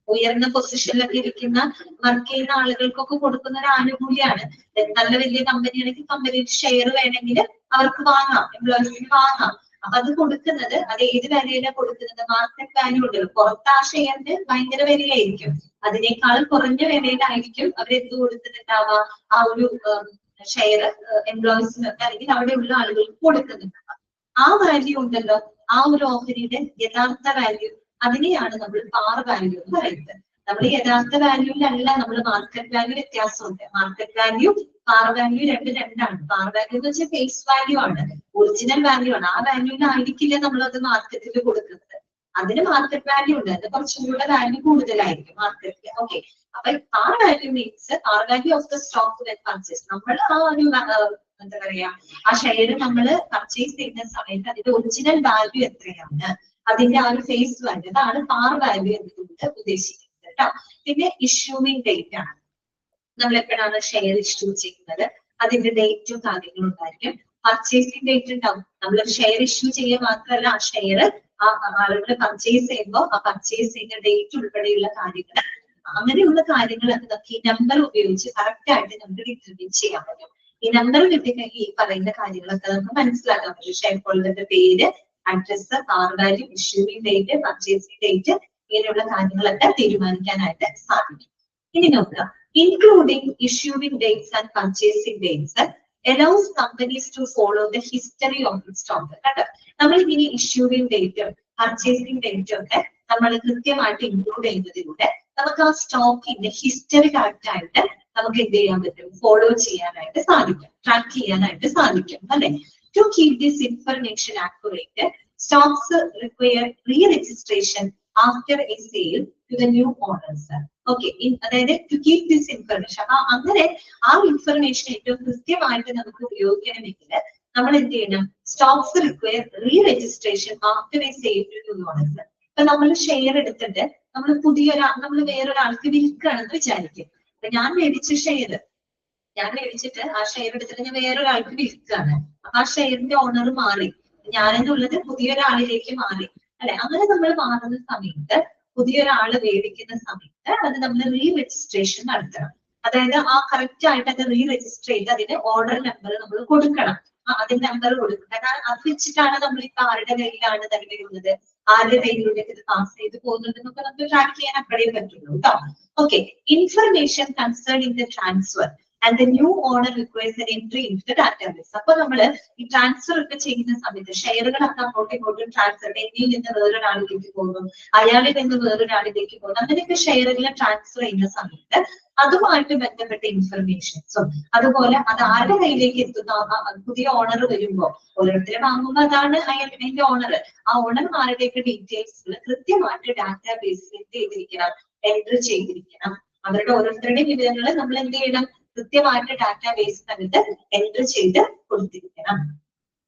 ഉയർന്ന പൊസിഷനിലൊക്കെ ഇരിക്കുന്ന വർക്ക് ചെയ്യുന്ന ആളുകൾക്കൊക്കെ കൊടുക്കുന്ന ഒരു ആനുകൂല്യമാണ്. നല്ല വലിയ കമ്പനിയാണെങ്കിൽ കമ്പനിയുടെ ഷെയർ വേണമെങ്കിൽ അവർക്ക് വാങ്ങാം, എംപ്ലോയീസിന് വാങ്ങാം. അപ്പൊ അത് കൊടുക്കുന്നത്, അത് ഏത് വിലയിലാണ് കൊടുക്കുന്നത്? മാർക്കറ്റ് വാല്യൂ ഉണ്ടല്ലോ, പുറത്ത് ആ ഷെയറിന് ഭയങ്കര വിലയായിരിക്കും, അതിനേക്കാൾ കുറഞ്ഞ വിലയിലായിരിക്കും അവരെന്ത് കൊടുക്കുന്നുണ്ടാവുക, ആ ഒരു ഷെയർ എംപ്ലോയീസിനൊക്കെ അല്ലെങ്കിൽ അവിടെയുള്ള ആളുകൾക്ക് കൊടുക്കുന്നുണ്ട്. ആ വാല്യൂ ഉണ്ടല്ലോ, ആ ഒരു ഓഹരിയുടെ യഥാർത്ഥ വാല്യൂ, അതിനെയാണ് നമ്മൾ പാർ വാല്യൂ എന്ന് പറയുന്നത്. നമ്മൾ യഥാർത്ഥ വാല്യൂവിലല്ല, നമ്മൾ മാർക്കറ്റ് വാല്യൂ വ്യത്യാസമുണ്ട്. മാർക്കറ്റ് വാല്യൂ, പാർ വാല്യൂ രണ്ടാണ്. പാർ വാല്യൂ എന്ന് വെച്ചാൽ ഫേസ് വാല്യൂ ആണ്, ഒറിജിനൽ വാല്യൂ ആണ്. ആ വാല്യൂവിലായിരിക്കില്ല നമ്മളത് മാർക്കറ്റിൽ കൊടുക്കുന്നത്. അതിന് മാർക്കറ്റ് വാല്യൂ ഉണ്ട്, അത് കുറച്ചും കൂടെ വാല്യൂ കൂടുതലായിരിക്കും മാർക്കറ്റിൽ. ഓക്കെ, അപ്പൊ par value means par value of the stock when purchase. നമ്മൾ ആ ഒരു എന്താ പറയാ, ആ ഷെയർ നമ്മൾ പർച്ചേസ് ചെയ്യുന്ന സമയത്ത് അതിന്റെ ഒറിജിനൽ വാല്യൂ എത്രയാണ്, അതിന്റെ ആ ഒരു ഫേസ് വാല്യൂ, അതാണ് പാർ വാല്യൂ എന്നതുകൊണ്ട് ഉദ്ദേശിക്കുന്നത് കേട്ടോ. പിന്നെ ഇഷ്യൂവിംഗ് ഡേറ്റ് ആണ്. നമ്മൾ എപ്പോഴാണ് ഷെയർ ഇഷ്യൂ ചെയ്യുന്നത്, അതിന്റെ ഡേറ്റും കാര്യങ്ങളും ഉണ്ടായിരിക്കും. പർച്ചേസിംഗ് ഡേറ്റ് ഉണ്ടാവും. നമ്മളൊരു ഷെയർ ഇഷ്യൂ ചെയ്യുക മാത്രമല്ല, ആ ഷെയർ ആ ആളുകൾ പർച്ചേസ് ചെയ്യുമ്പോൾ ആ പർച്ചേസ് ചെയ്യുന്ന ഡേറ്റ് ഉൾപ്പെടെയുള്ള കാര്യങ്ങൾ, അങ്ങനെയുള്ള കാര്യങ്ങളൊക്കെ നമുക്ക് ഈ നമ്പർ ഉപയോഗിച്ച് കറക്റ്റ് ആയിട്ട് നമുക്ക് ഡിറ്റർമിൻ ചെയ്യാൻ പറ്റും. ഈ നമ്പർ കിട്ടിക്കഴിഞ്ഞാൽ ഈ പറയുന്ന കാര്യങ്ങളൊക്കെ നമുക്ക് മനസ്സിലാക്കാൻ പറ്റും. ഷെയർ ഹോൾഡറിന്റെ പേര്, address, par value, issuing date, purchasing date, ഇങ്ങനെയുള്ള കാര്യങ്ങളൊക്കെ തീരുമാനിക്കാനായിട്ട് സാധിക്കും. ഇനി നോക്കുക, including issuing dates and purchasing dates allows companies to follow the history of its stock. കേട്ടോ, നമ്മൾ ഇങ്ങനെ ഇഷ്യൂവിംഗ് ഡേറ്റും പർച്ചേസിംഗ് ഡേറ്റും ഒക്കെ നമ്മൾ കൃത്യമായിട്ട് ഇൻക്ലൂഡ് ചെയ്യുന്നതിലൂടെ നമുക്ക് ആ സ്റ്റോക്കിന്റെ ഹിസ്റ്ററി കറക്റ്റ് ആയിട്ട് നമുക്ക് എന്ത് ചെയ്യാൻ പറ്റും, ഫോളോ ചെയ്യാനായിട്ട് സാധിക്കും, ട്രാക്ക് ചെയ്യാനായിട്ട് സാധിക്കും, അല്ലെ? To keep this information accurate, stocks require re-registration after a sale to the new owners. Okay, അതായത് to keep this information, അങ്ങനെ ആ ഇൻഫർമേഷൻ ഏറ്റവും കൃത്യമായിട്ട് നമുക്ക് ഉപയോഗിക്കണമെങ്കിൽ നമ്മൾ എന്ത് ചെയ്യണം? Stocks require reregistration after a sale to new owners. ഇപ്പൊ നമ്മൾ ഷെയർ എടുത്തിട്ട് നമ്മൾ വേറൊരാൾക്ക് വിൽക്കുകയാണെന്ന് വിചാരിക്കും. അപ്പൊ ഞാൻ മേടിച്ചിട്ട് ആ ഷെയർ എടുത്തിട്ട് ഞാൻ വേറൊരാൾക്ക് വിൽക്കുകയാണ്. അപ്പൊ ആ ഷെയറിന്റെ ഓണർ മാറി, ഞാനെന്നുള്ളത് പുതിയൊരാളിലേക്ക് മാറി, അല്ലെ? അങ്ങനെ നമ്മൾ മാറുന്ന സമയത്ത്, പുതിയൊരാള് മേടിക്കുന്ന സമയത്ത് അത് നമ്മൾ റീ രജിസ്ട്രേഷൻ നടത്തണം. അതായത് ആ കറക്റ്റ് ആയിട്ട് അത് റീ രജിസ്റ്റർ ചെയ്ത് അതിന്റെ ഓർഡർ നമ്പർ നമ്മൾ കൊടുക്കണം. അതിന്റെ നമ്പർ കൊടുക്കണം. കാരണം അത് വെച്ചിട്ടാണ് നമ്മൾ ഇപ്പൊ ആരുടെ കയ്യിലാണ് നൽകുന്നത്, ആരുടെ കയ്യിലൂടെ ഇത് പാസ് ചെയ്ത് പോകുന്നത് എന്നൊക്കെ നമുക്ക് ട്രാക്ക് ചെയ്യാൻ അപ്പോഴേ പറ്റുള്ളൂ കേട്ടോ. Okay, information concerning the transfer and the new owner requires an entry into the database. അപ്പൊ നമ്മള് ഈ ട്രാൻസ്ഫർ ഒക്കെ ചെയ്യുന്ന സമയത്ത് ഷെയറുകളൊക്കെ അങ്ങോട്ടും ഇങ്ങോട്ടും ട്രാൻസ്ഫർ, എന്നിൽ നിന്ന് വേറൊരാളിലേക്ക് പോകുന്നു, അയാളിൽ നിന്ന് വേറൊരാളിലേക്ക് പോകുന്നു, അങ്ങനെയൊക്കെ ഷെയറുകളെ ട്രാൻസ്ഫർ ചെയ്യുന്ന സമയത്ത് അതുമായിട്ട് ബന്ധപ്പെട്ട ഇൻഫർമേഷൻസും അതുപോലെ അത് ആരുടെ കയ്യിലേക്ക് എത്തുന്ന പുതിയ ഓണർ വരുമ്പോ ഓരോരുത്തരെ വാങ്ങുമ്പോൾ അതാണ് അതിന്റെ ഓണർ, ആ ഓണർമാരുടെയൊക്കെ ഡീറ്റെയിൽസ് കൃത്യമായിട്ട് ഡാറ്റാബേസിൽ എന്ത് ചെയ്തിരിക്കണം, എൻട്രി ചെയ്തിരിക്കണം. അവരുടെ ഓരോരുത്തരുടെയും വിവരങ്ങൾ നമ്മൾ എന്ത് ചെയ്യണം, കൃത്യമായിട്ട് ഡാറ്റാബേസിനകത്ത് എൻട്രി ചെയ്ത് കൊടുത്തിരിക്കണം.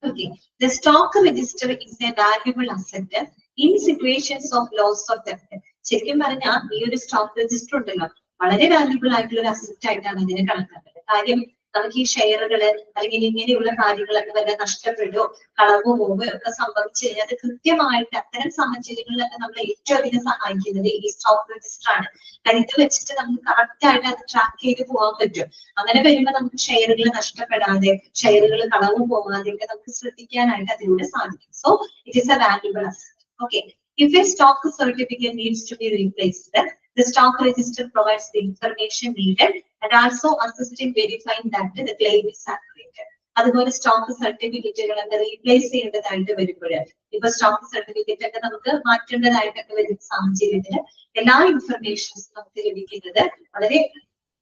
Okay, the stock register is a valuable asset in situations of loss or theft. ശരിക്കും പറഞ്ഞാൽ ഈ ഒരു സ്റ്റോക്ക് രജിസ്റ്റർ ഉണ്ടല്ലോ വളരെ വാല്യുബിൾ ആയിട്ടുള്ള ഒരു അസറ്റ് ആയിട്ടാണ് ഇതിനെ കണക്കാക്കുന്നത്. കാര്യം നമുക്ക് ഈ ഷെയറുകള് അല്ലെങ്കിൽ ഇങ്ങനെയുള്ള കാര്യങ്ങളൊക്കെ വല്ല നഷ്ടപ്പെടുകയോ കളവോ പോവുകയോ ഒക്കെ സംഭവിച്ചു കഴിഞ്ഞാൽ അത് കൃത്യമായിട്ട് അത്തരം സാഹചര്യങ്ങളിലൊക്കെ നമ്മളെ ഏറ്റവും അധികം സഹായിക്കുന്നത് ഈ സ്റ്റോക്ക് രജിസ്റ്റർ ആണ്. കാരണം ഇത് വെച്ചിട്ട് നമുക്ക് കറക്റ്റ് ആയിട്ട് അത് ട്രാക്ക് ചെയ്ത് പോകാൻ പറ്റും. അങ്ങനെ വരുമ്പോൾ നമുക്ക് ഷെയറുകൾ നഷ്ടപ്പെടാതെ ഷെയറുകൾ കളവും പോകാതെ ഒക്കെ നമുക്ക് ശ്രദ്ധിക്കാനായിട്ട് അതിലൂടെ സാധിക്കും. So it is A valuable asset. Okay, if a stock certificate needs to be replaced, the stock register provides the information needed and also assists in verifying that the claim is accurate. അതുപോലെ stock സർട്ടിഫിക്കറ്റുകൾ ഒക്കെ replace ചെയ്യേണ്ടതായിട്ട് വരുമ്പോൾ, ഇപ്പൊ stock certificate ഒക്കെ നമുക്ക് മാറ്റേണ്ടതായിട്ടൊക്കെ വരുന്ന സാഹചര്യത്തിൽ എല്ലാ ഇൻഫർമേഷൻസും നമുക്ക് ലഭിക്കുന്നത്, വളരെ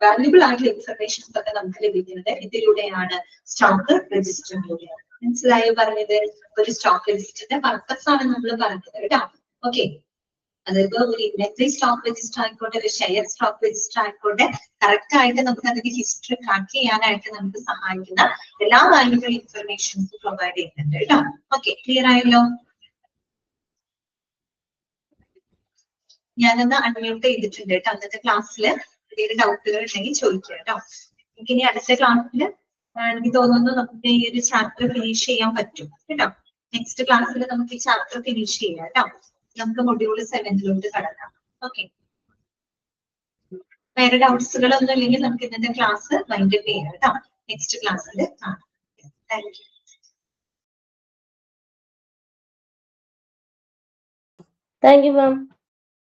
വാല്യുബിൾ ആയിട്ടുള്ള ഇൻഫർമേഷൻസ് ഒക്കെ നമുക്ക് ലഭിക്കുന്നത് ഇതിലൂടെയാണ്, സ്റ്റോക്ക് രജിസ്റ്ററിലൂടെയാണ്. മനസ്സിലായോ പറഞ്ഞത്? ഒരു സ്റ്റോക്ക് രജിസ്റ്ററിന്റെ പർപ്പസ് ആണ് നമ്മൾ പറഞ്ഞത് കേട്ടോ. ഓക്കെ, അതിപ്പോ ഒരു ഇൻഡെക്സ് സ്റ്റോക്ക് രജിസ്റ്റർ ആയിക്കോട്ടെ, ഒരു ഷെയർ സ്റ്റോക്ക് രജിസ്റ്റർ ആയിക്കോട്ടെ, കറക്റ്റ് ആയിട്ട് നമുക്ക് അതിന്റെ ഹിസ്റ്ററി ട്രാക്ക് ചെയ്യാനായിട്ട് നമുക്ക് സഹായിക്കുന്ന എല്ലാ വാല്യുബിൾ ഇൻഫർമേഷൻസും പ്രൊവൈഡ് ചെയ്യുന്നുണ്ട് കേട്ടോ. ഓക്കെ, ക്ലിയർ ആയല്ലോ? ഞാനൊന്ന് അൺമ്യൂട്ട് ചെയ്തിട്ടുണ്ട് കേട്ടോ. അന്നത്തെ ക്ലാസ്സിൽ എന്തെങ്കിലും ഡൗട്ടുകൾ ഉണ്ടെങ്കിൽ ചോദിക്കുക കേട്ടോ. എനിക്ക് ഇനി അടുത്ത ക്ലാസ്സിൽ എനിക്ക് തോന്നുന്നു നമുക്ക് ഈ ഒരു ചാപ്റ്റർ ഫിനിഷ് ചെയ്യാൻ പറ്റും കേട്ടോ. നെക്സ്റ്റ് ക്ലാസ്സിൽ നമുക്ക് ഈ ചാപ്റ്റർ ഫിനിഷ് ചെയ്യാം കേട്ടോ. നമുക്ക് മൊഡ്യൂൾ 7 കടക്കാം. ഓക്കെ, വേറെ ഡൗട്ട്സുകളൊന്നും ഇല്ലെങ്കിൽ നമുക്ക് ഇന്നത്തെ ക്ലാസ് വൈൻഡ് അപ്പ് ചെയ്യാം കേട്ടോ. നെക്സ്റ്റ് ക്ലാസ്സിൽ കാണാം. Thank you. Thank you, ma'am.